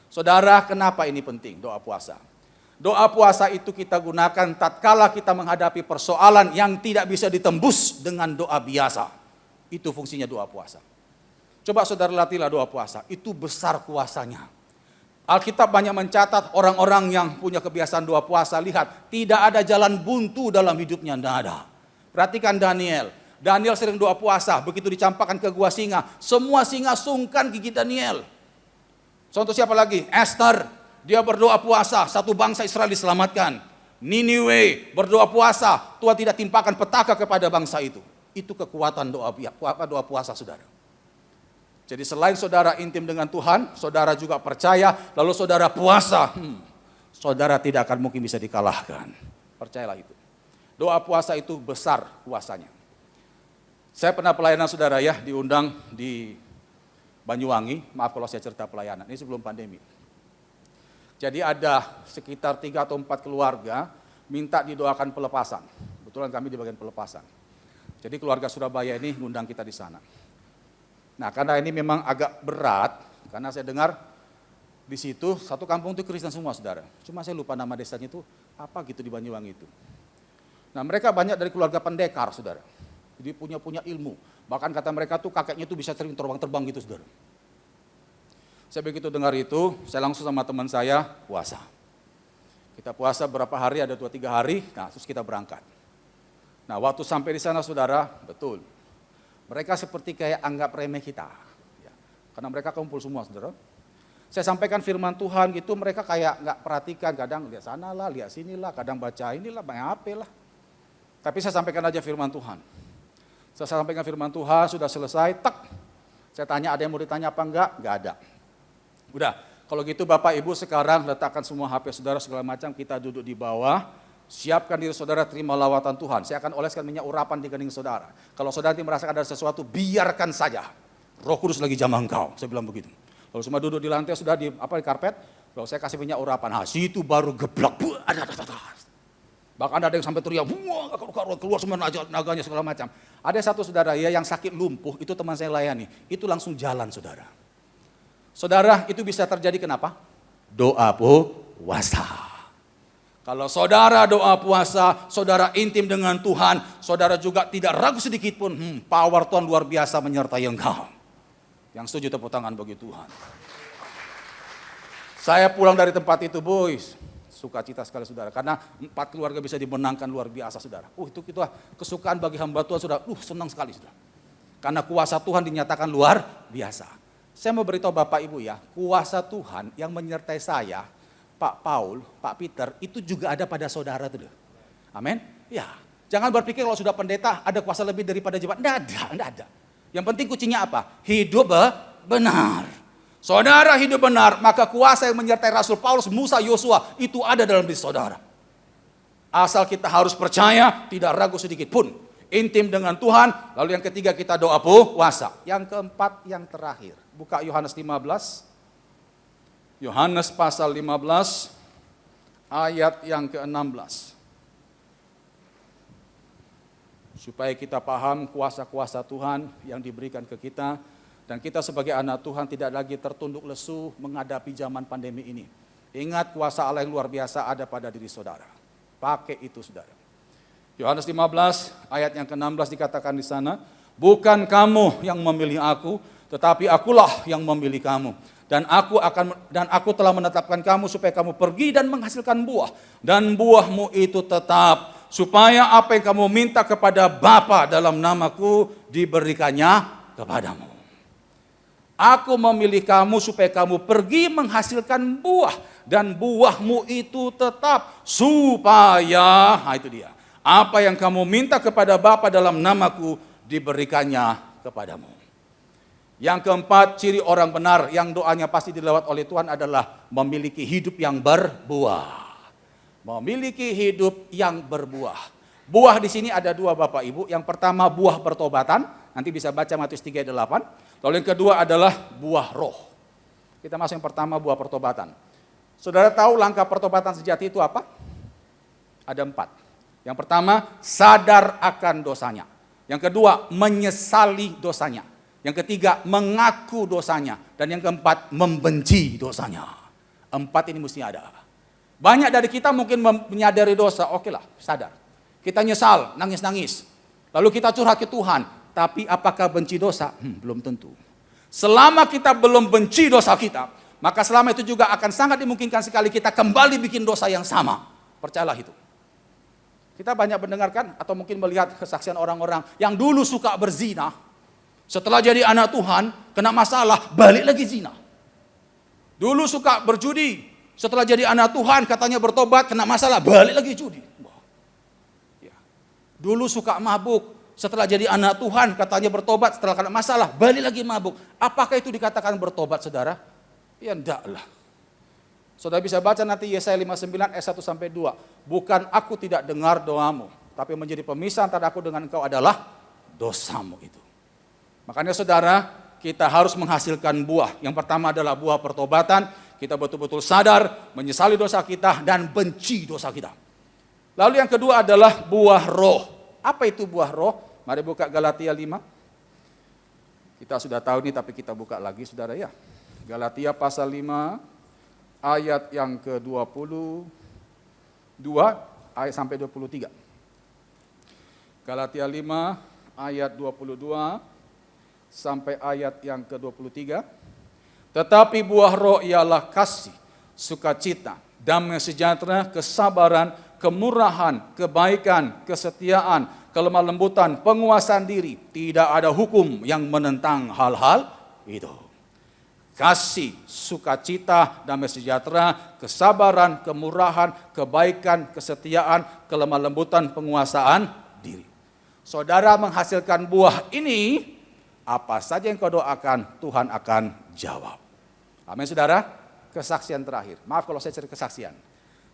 Saudara, kenapa ini penting doa puasa? Doa puasa itu kita gunakan tatkala kita menghadapi persoalan yang tidak bisa ditembus dengan doa biasa. Itu fungsinya doa puasa. Coba saudara latihlah doa puasa, itu besar kuasanya. Alkitab banyak mencatat orang-orang yang punya kebiasaan doa puasa, lihat, tidak ada jalan buntu dalam hidupnya, tidak ada. Perhatikan Daniel. Daniel sering doa puasa, begitu dicampakkan ke gua singa, semua singa sungkan gigit Daniel. Contoh siapa lagi? Esther. dia berdoa puasa, satu bangsa Israel diselamatkan. Niniwe berdoa puasa, Tuhan tidak timpakan petaka kepada bangsa itu. Itu kekuatan doa puasa, saudara. Jadi selain saudara intim dengan Tuhan, saudara juga percaya, lalu saudara puasa, saudara tidak akan mungkin bisa dikalahkan. Percayalah itu. Doa puasa itu besar kuasanya. Saya pernah pelayanan saudara ya, diundang di Banyuwangi, maaf kalau saya cerita pelayanan, ini sebelum pandemi. Jadi ada sekitar 3 atau 4 keluarga minta didoakan pelepasan. Kebetulan kami di bagian pelepasan. Jadi keluarga Surabaya ini ngundang kita di sana. Nah, karena ini memang agak berat, karena saya dengar di situ satu kampung itu Kristen semua, saudara. Cuma saya lupa nama desanya itu apa gitu di Banyuwangi itu. Nah, mereka banyak dari keluarga pendekar, saudara. Jadi punya ilmu. Bahkan kata mereka tuh kakeknya tuh bisa sering terbang gitu, saudara. Saya begitu dengar itu, saya langsung sama teman saya puasa. Kita puasa berapa hari, ada 2-3 hari, nah terus kita berangkat. Nah, waktu sampai di sana, saudara, betul. Mereka seperti kayak anggap remeh kita. Ya, karena mereka kumpul semua, saudara. Saya sampaikan firman Tuhan gitu, mereka kayak nggak perhatikan, kadang lihat sana lah, lihat sini lah, kadang baca inilah, main HP lah. Tapi saya sampaikan aja firman Tuhan. Saya sampaikan firman Tuhan, sudah selesai, tak. Saya tanya ada yang mau ditanya apa enggak? Enggak ada. Udah, kalau gitu Bapak Ibu sekarang letakkan semua HP saudara segala macam, kita duduk di bawah. Siapkan diri saudara terima lawatan Tuhan. Saya akan oleskan minyak urapan di kening saudara. Kalau saudara nanti merasakan ada sesuatu, biarkan saja. Roh Kudus lagi jamah engkau, saya bilang begitu. Lalu semua duduk di lantai, sudah di karpet, lalu saya kasih minyak urapan. Situ baru geblak. Bahkan ada yang sampai teriak, keluar semua naganya segala macam. Ada satu saudara ya yang sakit lumpuh, itu teman saya layani. Itu langsung jalan, saudara. Saudara, itu bisa terjadi kenapa? Doa puasa. Kalau saudara doa puasa, saudara intim dengan Tuhan, saudara juga tidak ragu sedikit pun, power Tuhan luar biasa menyertai engkau. Yang setuju tepuk tangan bagi Tuhan. Saya pulang dari tempat itu, boys, sukacita sekali saudara, karena 4 keluarga bisa dimenangkan luar biasa, saudara. Itu kesukaan bagi hamba Tuhan, saudara. Senang sekali, saudara. Karena kuasa Tuhan dinyatakan luar biasa. Saya mau beritahu Bapak Ibu ya, kuasa Tuhan yang menyertai saya, Pak Paul, Pak Peter, itu juga ada pada saudara tuh. Amin. Ya, jangan berpikir kalau sudah pendeta ada kuasa lebih daripada jemaat. Enggak ada. Yang penting kuncinya apa? Hidup benar. Saudara hidup benar, maka kuasa yang menyertai Rasul Paulus, Musa, Yosua itu ada dalam diri saudara. Asal kita harus percaya, tidak ragu sedikit pun. Intim dengan Tuhan, lalu yang ketiga kita doa puasa. Yang keempat, yang terakhir. Buka Yohanes 15. Yohanes pasal 15 ayat yang ke-16. Supaya kita paham kuasa-kuasa Tuhan yang diberikan ke kita. Dan kita sebagai anak Tuhan tidak lagi tertunduk lesu menghadapi zaman pandemi ini. Ingat kuasa Allah yang luar biasa ada pada diri saudara. Pakai itu saudara. Yohanes 15 ayat yang ke-16 dikatakan di sana. Bukan kamu yang memilih aku, tetapi akulah yang memilih kamu. Dan aku telah menetapkan kamu supaya kamu pergi dan menghasilkan buah. Dan buahmu itu tetap, supaya apa yang kamu minta kepada Bapa dalam namaku diberikannya kepadamu. Aku memilih kamu supaya kamu pergi menghasilkan buah. Dan buahmu itu tetap, supaya, itu dia. Apa yang kamu minta kepada Bapa dalam namaku diberikannya kepadamu. Yang keempat, ciri orang benar yang doanya pasti dilewat oleh Tuhan adalah memiliki hidup yang berbuah. Memiliki hidup yang berbuah. Buah di sini ada 2 Bapak Ibu. Yang pertama buah pertobatan, nanti bisa baca Matius 3 ayat 8. Lalu yang kedua adalah buah roh. Kita masuk yang pertama buah pertobatan. Saudara tahu langkah pertobatan sejati itu apa? Ada 4. Yang pertama, sadar akan dosanya. Yang kedua, menyesali dosanya. Yang ketiga, mengaku dosanya. Dan yang keempat, membenci dosanya. 4 ini mesti ada. Banyak dari kita mungkin menyadari dosa, oke lah, sadar. Kita nyesal, nangis-nangis. Lalu kita curhat ke Tuhan. Tapi apakah benci dosa? Belum tentu. Selama kita belum benci dosa kita, maka selama itu juga akan sangat dimungkinkan sekali kita kembali bikin dosa yang sama. Percayalah itu. Kita banyak mendengarkan atau mungkin melihat kesaksian orang-orang yang dulu suka berzina. Setelah jadi anak Tuhan, kena masalah, balik lagi zina. Dulu suka berjudi, Setelah jadi anak Tuhan katanya bertobat, kena masalah, balik lagi judi. Ya. Dulu suka mabuk, setelah jadi anak Tuhan katanya bertobat, setelah kena masalah, balik lagi mabuk. Apakah itu dikatakan bertobat, saudara? Ya enggak lah. Saudara bisa baca nanti Yesaya 59 ayat 1 sampai 2. Bukan aku tidak dengar doamu, tapi menjadi pemisah antara aku dengan engkau adalah dosamu itu. Makanya saudara, kita harus menghasilkan buah. Yang pertama adalah buah pertobatan. Kita betul-betul sadar, menyesali dosa kita dan benci dosa kita. Lalu yang kedua adalah buah roh. Apa itu buah roh? Mari buka Galatia 5. Kita sudah tahu nih, tapi kita buka lagi saudara ya. Galatia pasal 5 ayat yang ke-22 ayat sampai 23. Galatia 5 ayat 22 sampai ayat yang ke-23. Tetapi buah roh ialah kasih, sukacita, damai sejahtera, kesabaran, kemurahan, kebaikan, kesetiaan, kelemah lembutan, penguasaan diri. Tidak ada hukum yang menentang hal-hal itu. Kasih, sukacita, damai sejahtera, kesabaran, kemurahan, kebaikan, kesetiaan, kelemah lembutan, penguasaan diri. Saudara menghasilkan buah ini, apa saja yang kau doakan, Tuhan akan jawab. Amin saudara. Kesaksian terakhir. Maaf kalau saya cerita kesaksian.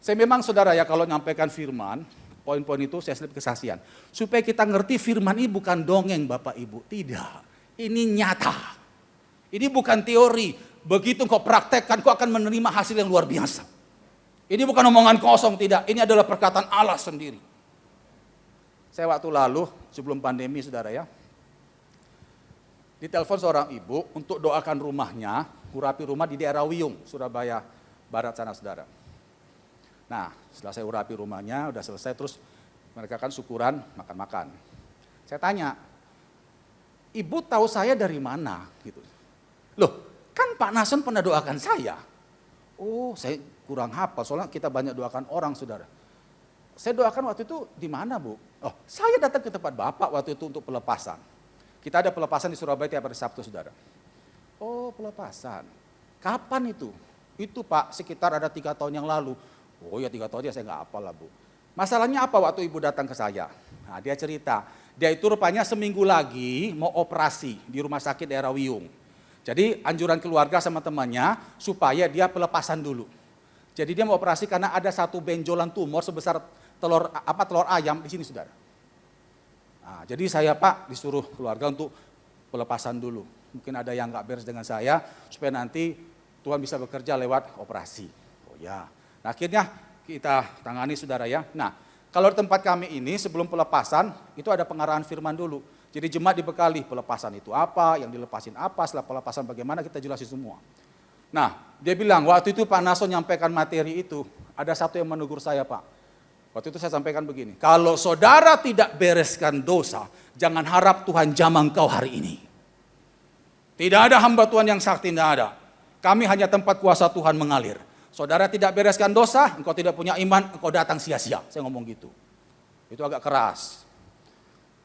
Saya memang saudara ya kalau nyampaikan firman, poin-poin itu saya selip kesaksian. Supaya kita ngerti firman ini bukan dongeng Bapak Ibu. Tidak. Ini nyata. Ini bukan teori. Begitu kau praktekkan, kau akan menerima hasil yang luar biasa. Ini bukan omongan kosong, tidak. Ini adalah perkataan Allah sendiri. Saya waktu lalu, sebelum pandemi saudara ya, ditelepon seorang ibu untuk doakan rumahnya, urapi rumah di daerah Wiyung, Surabaya Barat sana saudara. Nah, setelah saya urapi rumahnya, udah selesai, terus mereka kan syukuran, makan-makan. Saya tanya, ibu tahu saya dari mana? Gitu. Loh, kan Pak Nason pernah doakan saya. Oh, saya kurang hafal, soalnya kita banyak doakan orang saudara. Saya doakan waktu itu di mana Bu? Oh, saya datang ke tempat Bapak waktu itu untuk pelepasan. Kita ada pelepasan di Surabaya tiap hari Sabtu, saudara. Oh, pelepasan. Kapan itu? Itu Pak, sekitar ada 3 tahun yang lalu. Oh ya 3 tahun ya saya nggak hafal lah Bu. Masalahnya apa waktu ibu datang ke saya? Nah, dia cerita, dia itu rupanya seminggu lagi mau operasi di rumah sakit daerah Wiyung. Jadi anjuran keluarga sama temannya supaya dia pelepasan dulu. Jadi dia mau operasi karena ada satu benjolan tumor sebesar telur ayam di sini saudara. Nah, jadi saya Pak disuruh keluarga untuk pelepasan dulu. Mungkin ada yang nggak beres dengan saya supaya nanti Tuhan bisa bekerja lewat operasi. Oh ya. Nah, akhirnya kita tangani saudara ya. Nah, kalau di tempat kami ini sebelum pelepasan itu ada pengarahan firman dulu. Jadi jemaat dibekali pelepasan itu apa, yang dilepasin apa, setelah pelepasan bagaimana kita jelasin semua. Nah, dia bilang waktu itu Pak Nason nyampaikan materi itu, ada satu yang menegur saya Pak. Waktu itu saya sampaikan begini, kalau saudara tidak bereskan dosa, jangan harap Tuhan jamah engkau hari ini. Tidak ada hamba Tuhan yang sakti, tidak ada. Kami hanya tempat kuasa Tuhan mengalir. Saudara tidak bereskan dosa, engkau tidak punya iman, engkau datang sia-sia. Saya ngomong gitu. Itu agak keras.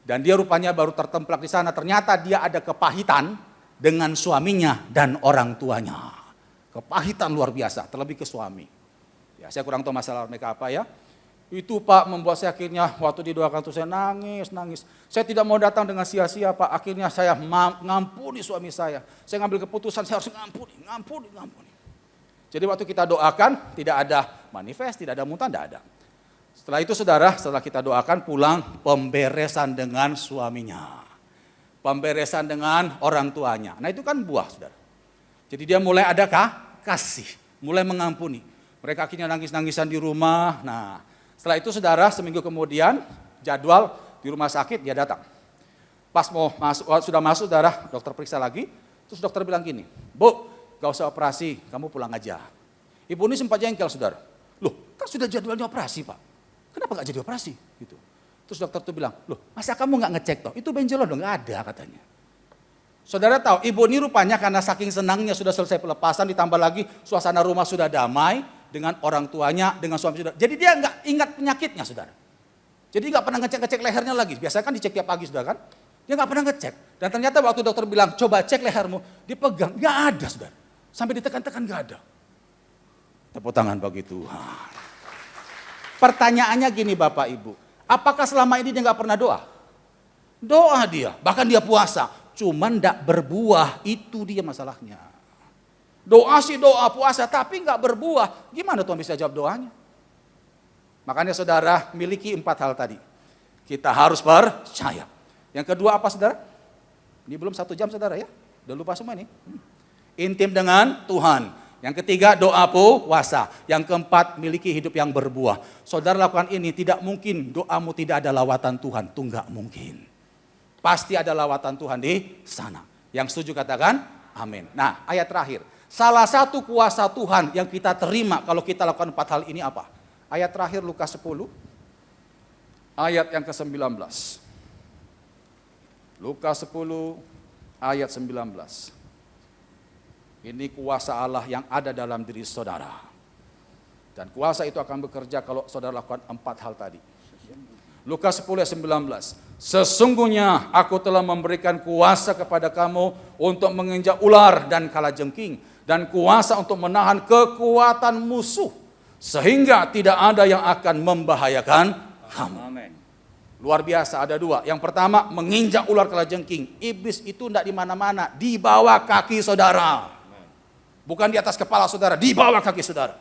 Dan dia rupanya baru tertemplak di sana, ternyata dia ada kepahitan dengan suaminya dan orang tuanya. Kepahitan luar biasa, terlebih ke suami. Ya, saya kurang tahu masalah mereka apa ya. Itu Pak membuat saya akhirnya waktu didoakan itu saya nangis. Saya tidak mau datang dengan sia-sia Pak. Akhirnya saya ngampuni suami saya. Saya ngambil keputusan saya harus ngampuni. Jadi waktu kita doakan tidak ada manifest, tidak ada mutan, tidak ada. Setelah itu saudara, setelah kita doakan pulang pemberesan dengan suaminya. Pemberesan dengan orang tuanya. Nah itu kan buah saudara. Jadi dia mulai ada kasih, mulai mengampuni. Mereka akhirnya nangis-nangisan di rumah. Nah setelah itu saudara seminggu kemudian jadwal di rumah sakit dia datang. Pas mau masuk, sudah masuk saudara, dokter periksa lagi. Terus dokter bilang gini, Bu gak usah operasi, kamu pulang aja. Ibu ini sempat jengkel saudara. Loh kan sudah jadwalnya operasi Pak, kenapa gak jadi operasi? Gitu. Terus dokter tuh bilang, loh masa kamu gak ngecek toh? Itu benjolan dong, gak ada katanya. Saudara tahu, ibu ini rupanya karena saking senangnya sudah selesai pelepasan, ditambah lagi suasana rumah sudah damai dengan orang tuanya, dengan suami saudara. Jadi dia nggak ingat penyakitnya saudara. Jadi nggak pernah ngecek lehernya lagi. Biasanya kan dicek tiap pagi saudara kan. Dia nggak pernah ngecek. Dan ternyata waktu dokter bilang, coba cek lehermu, dipegang, nggak ada saudara. Sampai ditekan-tekan nggak ada. Tepuk tangan bagi Tuhan. Pertanyaannya gini Bapak Ibu, apakah selama ini dia nggak pernah doa? Doa dia, bahkan dia puasa, cuman nggak berbuah, itu dia masalahnya. Doa sih doa, puasa, tapi nggak berbuah, gimana Tuhan bisa jawab doanya? Makanya saudara miliki 4 hal tadi. Kita harus percaya. Yang kedua apa saudara? Ini belum 1 jam saudara ya, udah lupa semua nih. Intim dengan Tuhan. Yang ketiga doa puasa. Yang keempat miliki hidup yang berbuah. Saudara lakukan ini, tidak mungkin doamu tidak ada lawatan Tuhan. Itu enggak mungkin. Pasti ada lawatan Tuhan di sana. Yang setuju katakan amin. Nah ayat terakhir. Salah satu kuasa Tuhan yang kita terima kalau kita lakukan 4 hal ini apa? Ayat terakhir Lukas 10. Ayat yang ke-19. Lukas 10 ayat 19. Ini kuasa Allah yang ada dalam diri saudara. Dan kuasa itu akan bekerja kalau saudara lakukan 4 hal tadi. Lukas 10 ayat 19. Sesungguhnya aku telah memberikan kuasa kepada kamu untuk menginjak ular dan kalajengking. Dan kuasa untuk menahan kekuatan musuh. Sehingga tidak ada yang akan membahayakan kamu. Amen. Luar biasa, ada 2. Yang pertama menginjak ular kalajengking. Iblis itu tidak di mana-mana, di bawah kaki saudara. Bukan di atas kepala saudara, di bawah kaki saudara.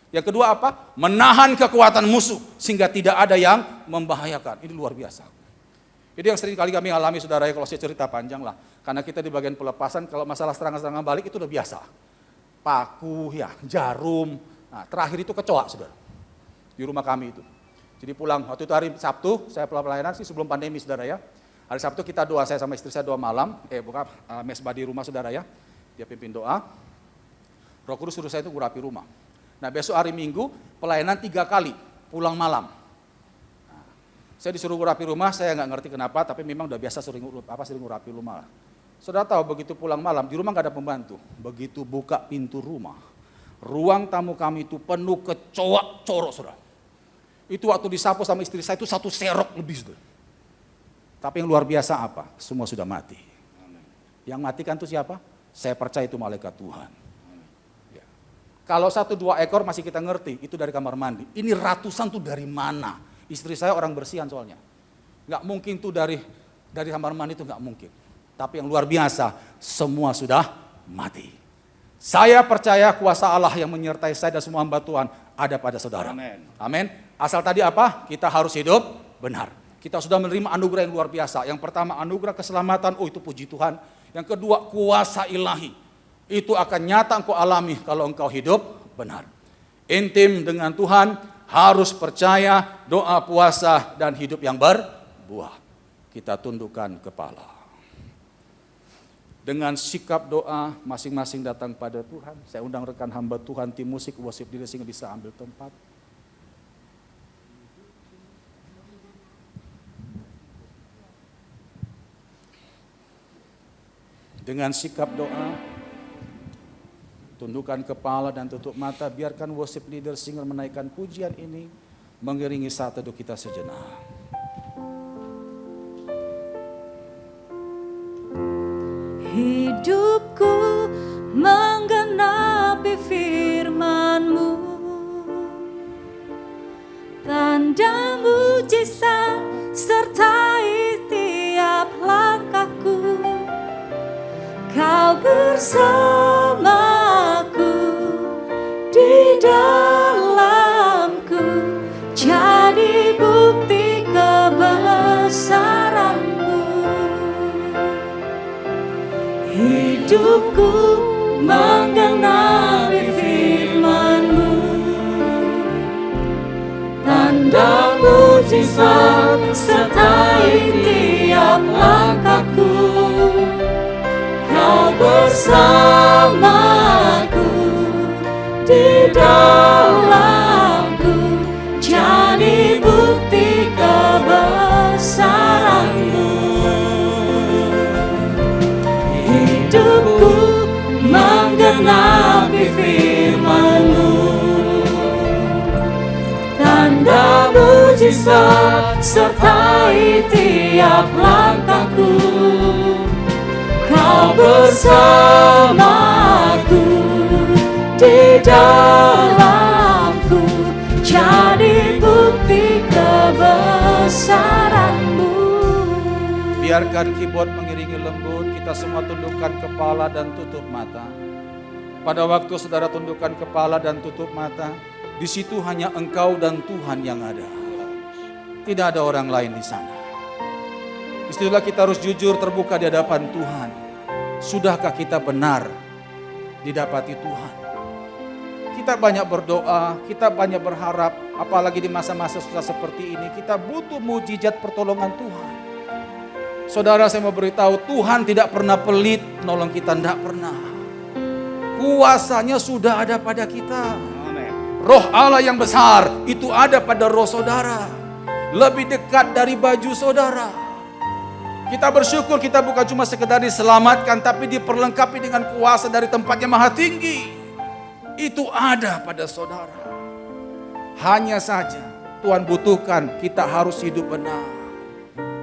Yang kedua apa? Menahan kekuatan musuh sehingga tidak ada yang membahayakan. Ini luar biasa. Ini yang sering kali kami alami saudara ya, kalau saya cerita panjang lah. Karena kita di bagian pelepasan, kalau masalah serangan-serangan balik itu udah biasa. Paku ya, jarum. Nah terakhir itu kecoa saudara. Di rumah kami itu. Jadi pulang, waktu itu hari Sabtu, saya pelayanan sih sebelum pandemi saudara ya. Hari Sabtu kita doa, saya sama istri saya doa malam. Buka mesbah di rumah saudara ya. Dia pimpin doa. Roh Kudus suruh saya itu ngurapi rumah. Nah besok hari Minggu pelayanan 3 kali pulang malam. Nah, saya disuruh ngurapi rumah, saya nggak ngerti kenapa, tapi memang udah biasa sering ngurapi rumah. Saudara tahu begitu pulang malam di rumah nggak ada pembantu. Begitu buka pintu rumah, ruang tamu kami itu penuh kecoa corok saudara. Itu waktu disapu sama istri saya itu 1 serok lebih saudara. Tapi yang luar biasa apa? Semua sudah mati. Yang matikan itu siapa? Saya percaya itu malaikat Tuhan. Kalau 1-2 ekor masih kita ngerti, itu dari kamar mandi. Ini ratusan tuh dari mana? Istri saya orang bersihan soalnya. Nggak mungkin tuh dari kamar mandi itu nggak mungkin. Tapi yang luar biasa, semua sudah mati. Saya percaya kuasa Allah yang menyertai saya dan semua hamba Tuhan ada pada saudara. Amin. Asal tadi apa? Kita harus hidup benar. Kita sudah menerima anugerah yang luar biasa. Yang pertama anugerah keselamatan, itu puji Tuhan. Yang kedua kuasa ilahi. Itu akan nyata engkau alami kalau engkau hidup benar. Intim dengan Tuhan, harus percaya, doa, puasa, dan hidup yang berbuah. Kita tundukkan kepala. Dengan sikap doa, masing-masing datang pada Tuhan. Saya undang rekan hamba Tuhan, tim musik, worship leader sehingga bisa ambil tempat. Dengan sikap doa, tundukkan kepala dan tutup mata, biarkan worship leader singer menaikkan pujian ini, mengiringi saat teduh kita sejenak. Hidupku menggenapi firman-Mu, tanda mujizat sertai tiap langkahku. Kau bersamaku di dalamku, jadi bukti kebesaran-Mu. Hidupku menggenapi firman-Mu, tanda mujizat sertai tiap langkahku. Kau bersamaku di dalamku, jadi bukti kebesaran-Mu. Hidupku menggenapi firman-Mu, tanda mujizat sertai tiap langkahku. Kau bersamaku di dalam biarkan keyboard mengiringi lembut. Kita semua tundukkan kepala dan tutup mata. Pada waktu saudara tundukkan kepala dan tutup mata, di situ hanya engkau dan Tuhan yang ada. Tidak ada orang lain di sana. Disitulah kita harus jujur terbuka di hadapan Tuhan. Sudahkah kita benar didapati Tuhan? Kita banyak berdoa, kita banyak berharap, apalagi di masa-masa susah seperti ini, kita butuh mujizat pertolongan Tuhan. Saudara, saya mau beritahu, Tuhan tidak pernah pelit, nolong kita tidak pernah. Kuasanya sudah ada pada kita. Roh Allah yang besar itu ada pada roh saudara. Lebih dekat dari baju saudara. Kita bersyukur kita bukan cuma sekedar diselamatkan, tapi diperlengkapi dengan kuasa dari tempat yang maha tinggi. Itu ada pada saudara. Hanya saja Tuhan butuhkan kita harus hidup benar.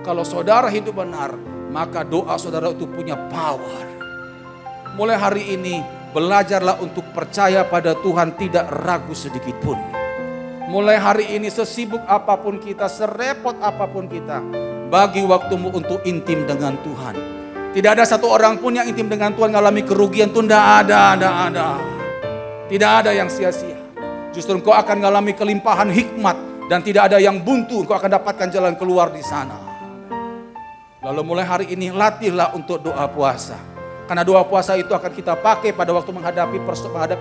Kalau saudara hidup benar, maka doa saudara itu punya power. Mulai hari ini belajarlah untuk percaya pada Tuhan, tidak ragu sedikit pun. Mulai hari ini sesibuk apapun kita, serepot apapun kita, bagi waktumu untuk intim dengan Tuhan. Tidak ada satu orang pun yang intim dengan Tuhan mengalami kerugian itu, tidak ada. Tidak ada yang sia-sia. Justru engkau akan mengalami kelimpahan hikmat dan tidak ada yang buntu, engkau akan dapatkan jalan keluar di sana. Lalu mulai hari ini latihlah untuk doa puasa. Karena doa puasa itu akan kita pakai pada waktu menghadapi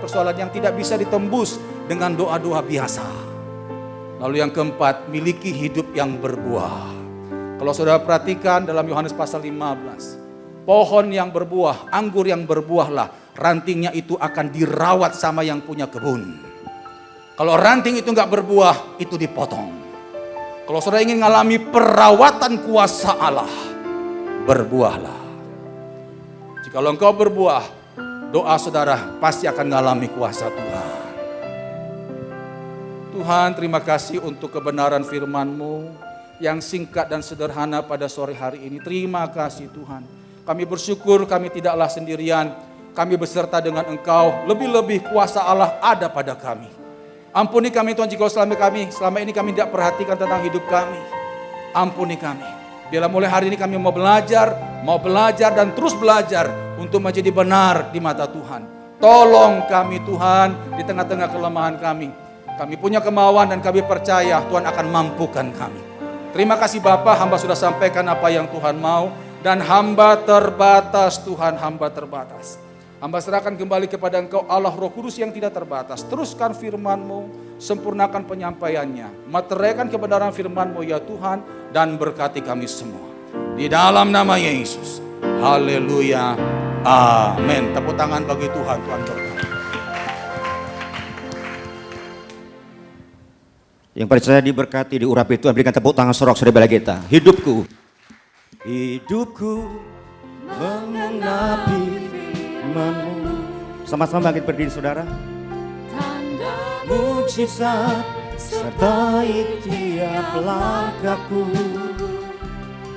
persoalan yang tidak bisa ditembus dengan doa-doa biasa. Lalu yang keempat, miliki hidup yang berbuah. Kalau saudara perhatikan dalam Yohanes pasal 15, pohon yang berbuah, anggur yang berbuahlah, rantingnya itu akan dirawat sama yang punya kebun. Kalau ranting itu enggak berbuah, itu dipotong. Kalau saudara ingin mengalami perawatan kuasa Allah, berbuahlah. Jikalau engkau berbuah, doa saudara pasti akan mengalami kuasa Tuhan. Tuhan, terima kasih untuk kebenaran firman-Mu yang singkat dan sederhana pada sore hari ini. Terima kasih Tuhan. Kami bersyukur kami tidaklah sendirian. Kami beserta dengan Engkau. Lebih-lebih kuasa Allah ada pada kami. Ampuni kami Tuhan jika selama ini kami tidak perhatikan tentang hidup kami. Ampuni kami. Biarlah mulai hari ini kami mau belajar dan terus belajar untuk menjadi benar di mata Tuhan. Tolong kami Tuhan di tengah-tengah kelemahan kami. Kami punya kemauan dan kami percaya Tuhan akan mampukan kami. Terima kasih Bapa, hamba sudah sampaikan apa yang Tuhan mau. Dan hamba terbatas Tuhan, hamba terbatas. Hamba serahkan kembali kepada Engkau Allah Roh Kudus yang tidak terbatas. Teruskan firman-Mu, sempurnakan penyampaiannya. Materaikan kebenaran firman-Mu ya Tuhan, dan berkati kami semua. Di dalam nama Yesus. Haleluya. Amin. Tepuk tangan bagi Tuhan. Tuhan berkati. Yang percaya diberkati, diurapi Tuhan, berikan tepuk tangan sorak saudara kita. Hidupku mengenapi firman-Mu. Sama-sama bangkit berdiri saudara. Tanda mujizat sertai tiap langkahku.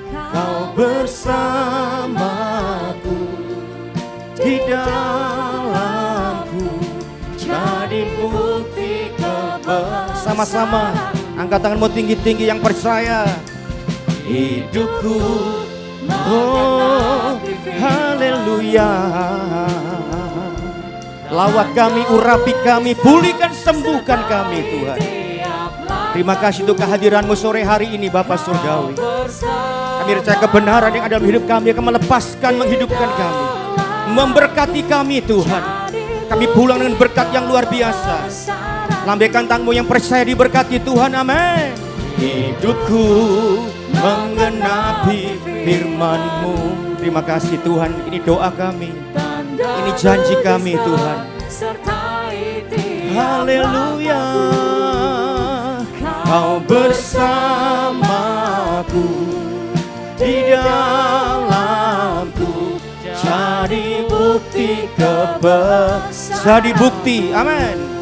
Kau bersamaku di dalamku, jadi bukti kebesaran. Sama-sama angkat tanganmu tinggi-tinggi yang percaya. Hidupku, oh haleluya. Lawat kami, urapi kami, pulihkan, sembuhkan kami Tuhan. Terima kasih untuk kehadiran-Mu sore hari ini Bapa Surgawi. Kami percaya kebenaran yang ada dalam hidup kami akan melepaskan, menghidupkan kami, memberkati kami Tuhan. Kami pulang dengan berkat yang luar biasa. Lambaikan tanganmu yang percaya diberkati Tuhan, amin. Hidupku mengenapi firman-Mu. Terima kasih Tuhan, ini doa kami, ini janji kami Tuhan. Haleluya. Kau bersamaku di dalamku, jadi bukti jadi bukti, amin.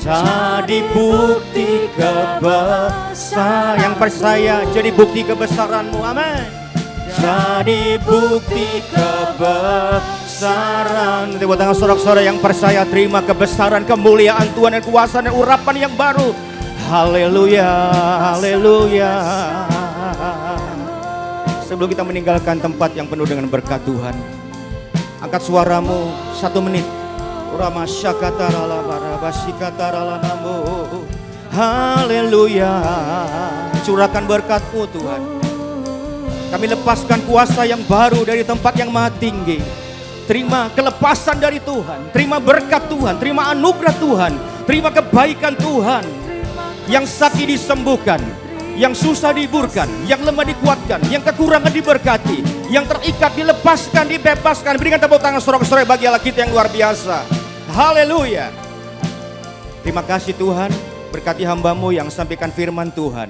Jadi bukti kebesaran. Yang percaya jadi bukti kebesaran-Mu, amin. Jadi bukti kebesaran. Tepuk tangan sorak-sorak yang percaya, terima kebesaran, kemuliaan Tuhan dan kuasa dan urapan yang baru. Haleluya, haleluya. Sebelum kita meninggalkan tempat yang penuh dengan berkat Tuhan, angkat suaramu 1 menit. Rama syakatarala barabashikatarala namo. Haleluya. Curahkan berkat-Mu Tuhan. Kami lepaskan kuasa yang baru dari tempat yang maha tinggi. Terima kelepasan dari Tuhan, terima berkat Tuhan, terima anugerah Tuhan, terima kebaikan Tuhan. Yang sakit disembuhkan, yang susah dihiburkan, yang lemah dikuatkan, yang kekurangan diberkati, yang terikat dilepaskan, dibebaskan. Berikan tepuk tangan sorak-sorai bagi Allah kita yang luar biasa. Haleluya. Terima kasih Tuhan, berkati hamba-Mu yang sampaikan firman Tuhan.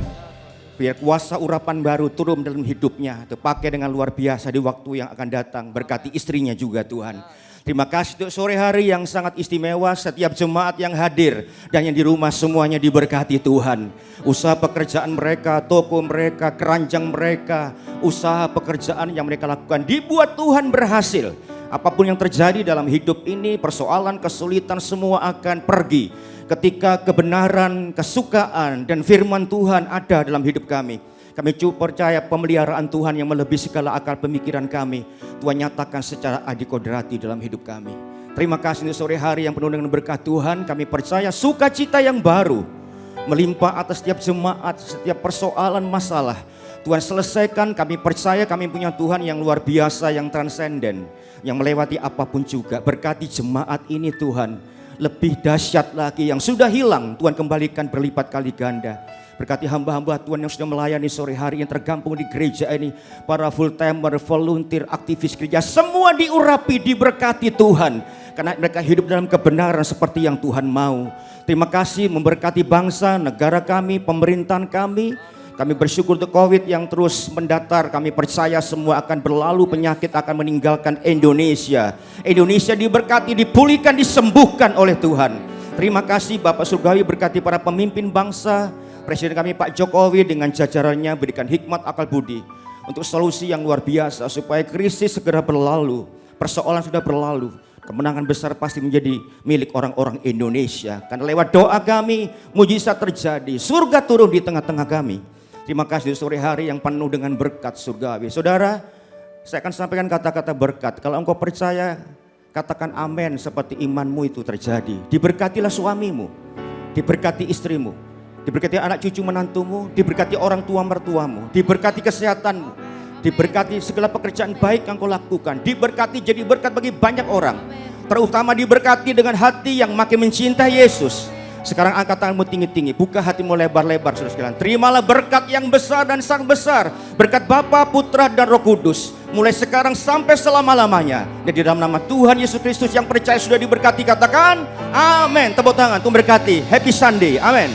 Biar kuasa urapan baru turun dalam hidupnya, terpakai dengan luar biasa di waktu yang akan datang. Berkati istrinya juga Tuhan. Terima kasih untuk sore hari yang sangat istimewa, setiap jemaat yang hadir dan yang di rumah semuanya diberkati Tuhan. Usaha pekerjaan mereka, toko mereka, keranjang mereka, usaha pekerjaan yang mereka lakukan dibuat Tuhan berhasil. Apapun yang terjadi dalam hidup ini, persoalan, kesulitan semua akan pergi ketika kebenaran, kesukaan dan firman Tuhan ada dalam hidup kami. Kami cukup percaya pemeliharaan Tuhan yang melebihi segala akal pemikiran kami, Tuhan nyatakan secara adikodrati dalam hidup kami. Terima kasih untuk sore hari yang penuh dengan berkat Tuhan. Kami percaya sukacita yang baru melimpah atas setiap jemaat, setiap persoalan masalah Tuhan selesaikan. Kami percaya kami punya Tuhan yang luar biasa, yang transenden, yang melewati apapun juga. Berkati jemaat ini Tuhan, lebih dahsyat lagi yang sudah hilang Tuhan kembalikan berlipat kali ganda. Berkati hamba-hamba Tuhan yang sudah melayani sore hari yang tergabung di gereja ini, para full timer, volunteer, aktivis gereja, semua diurapi, diberkati Tuhan, karena mereka hidup dalam kebenaran seperti yang Tuhan mau. Terima kasih memberkati bangsa, negara kami, pemerintahan kami. Kami bersyukur untuk COVID yang terus mendatar. Kami percaya semua akan berlalu, penyakit akan meninggalkan Indonesia. Indonesia diberkati, dipulihkan, disembuhkan oleh Tuhan. Terima kasih Bapak Surgawi, berkati para pemimpin bangsa. Presiden kami Pak Jokowi dengan jajarannya berikan hikmat akal budi untuk solusi yang luar biasa supaya krisis segera berlalu. Persoalan sudah berlalu. Kemenangan besar pasti menjadi milik orang-orang Indonesia. Karena lewat doa kami, mujizat terjadi. Surga turun di tengah-tengah kami. Terima kasih sore hari yang penuh dengan berkat surgawi. Saudara, saya akan sampaikan kata-kata berkat. Kalau engkau percaya, katakan amin seperti imanmu itu terjadi. Diberkatilah suamimu, diberkati istrimu, diberkati anak cucu menantumu, diberkati orang tua mertuamu, diberkati kesehatanmu, diberkati segala pekerjaan baik yang kau lakukan, diberkati jadi berkat bagi banyak orang. Terutama diberkati dengan hati yang makin mencintai Yesus. Sekarang angkat tanganmu tinggi-tinggi, buka hatimu lebar-lebar saudara sekalian. Terimalah berkat yang besar dan sangat besar. Berkat Bapa, Putra dan Roh Kudus. Mulai sekarang sampai selama-lamanya. Dan di dalam nama Tuhan Yesus Kristus yang percaya sudah diberkati, katakan amin. Tepuk tangan, Tuhan berkati. Happy Sunday, amin.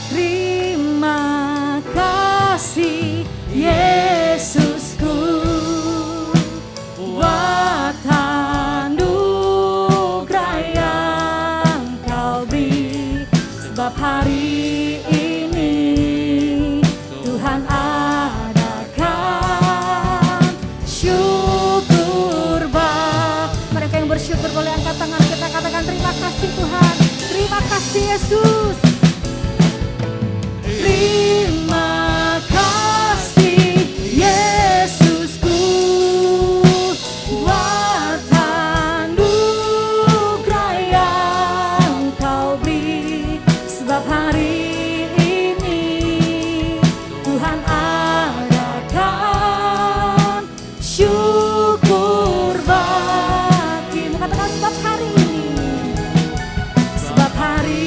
Terima kasih Yesusku, buat anugerah yang kau beri. Sebab hari ini Tuhan adakan syukur mereka yang bersyukur boleh angkat tangan, kita katakan terima kasih Tuhan, terima kasih Yesus. Terima kasih Yesusku, buat anugerah yang kau beri. Sebab hari ini Tuhan adakan syukur bagimu. Katakan sebab hari ini, sebab hari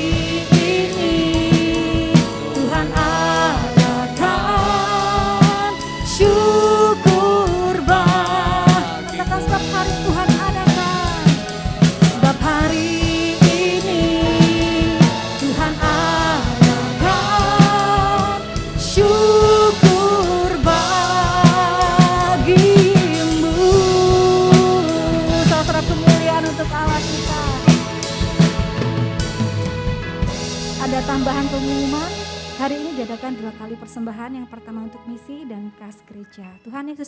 tambahan pengumuman, hari ini diadakan 2 kali persembahan. Yang pertama untuk misi dan kas gereja. Tuhan Yesus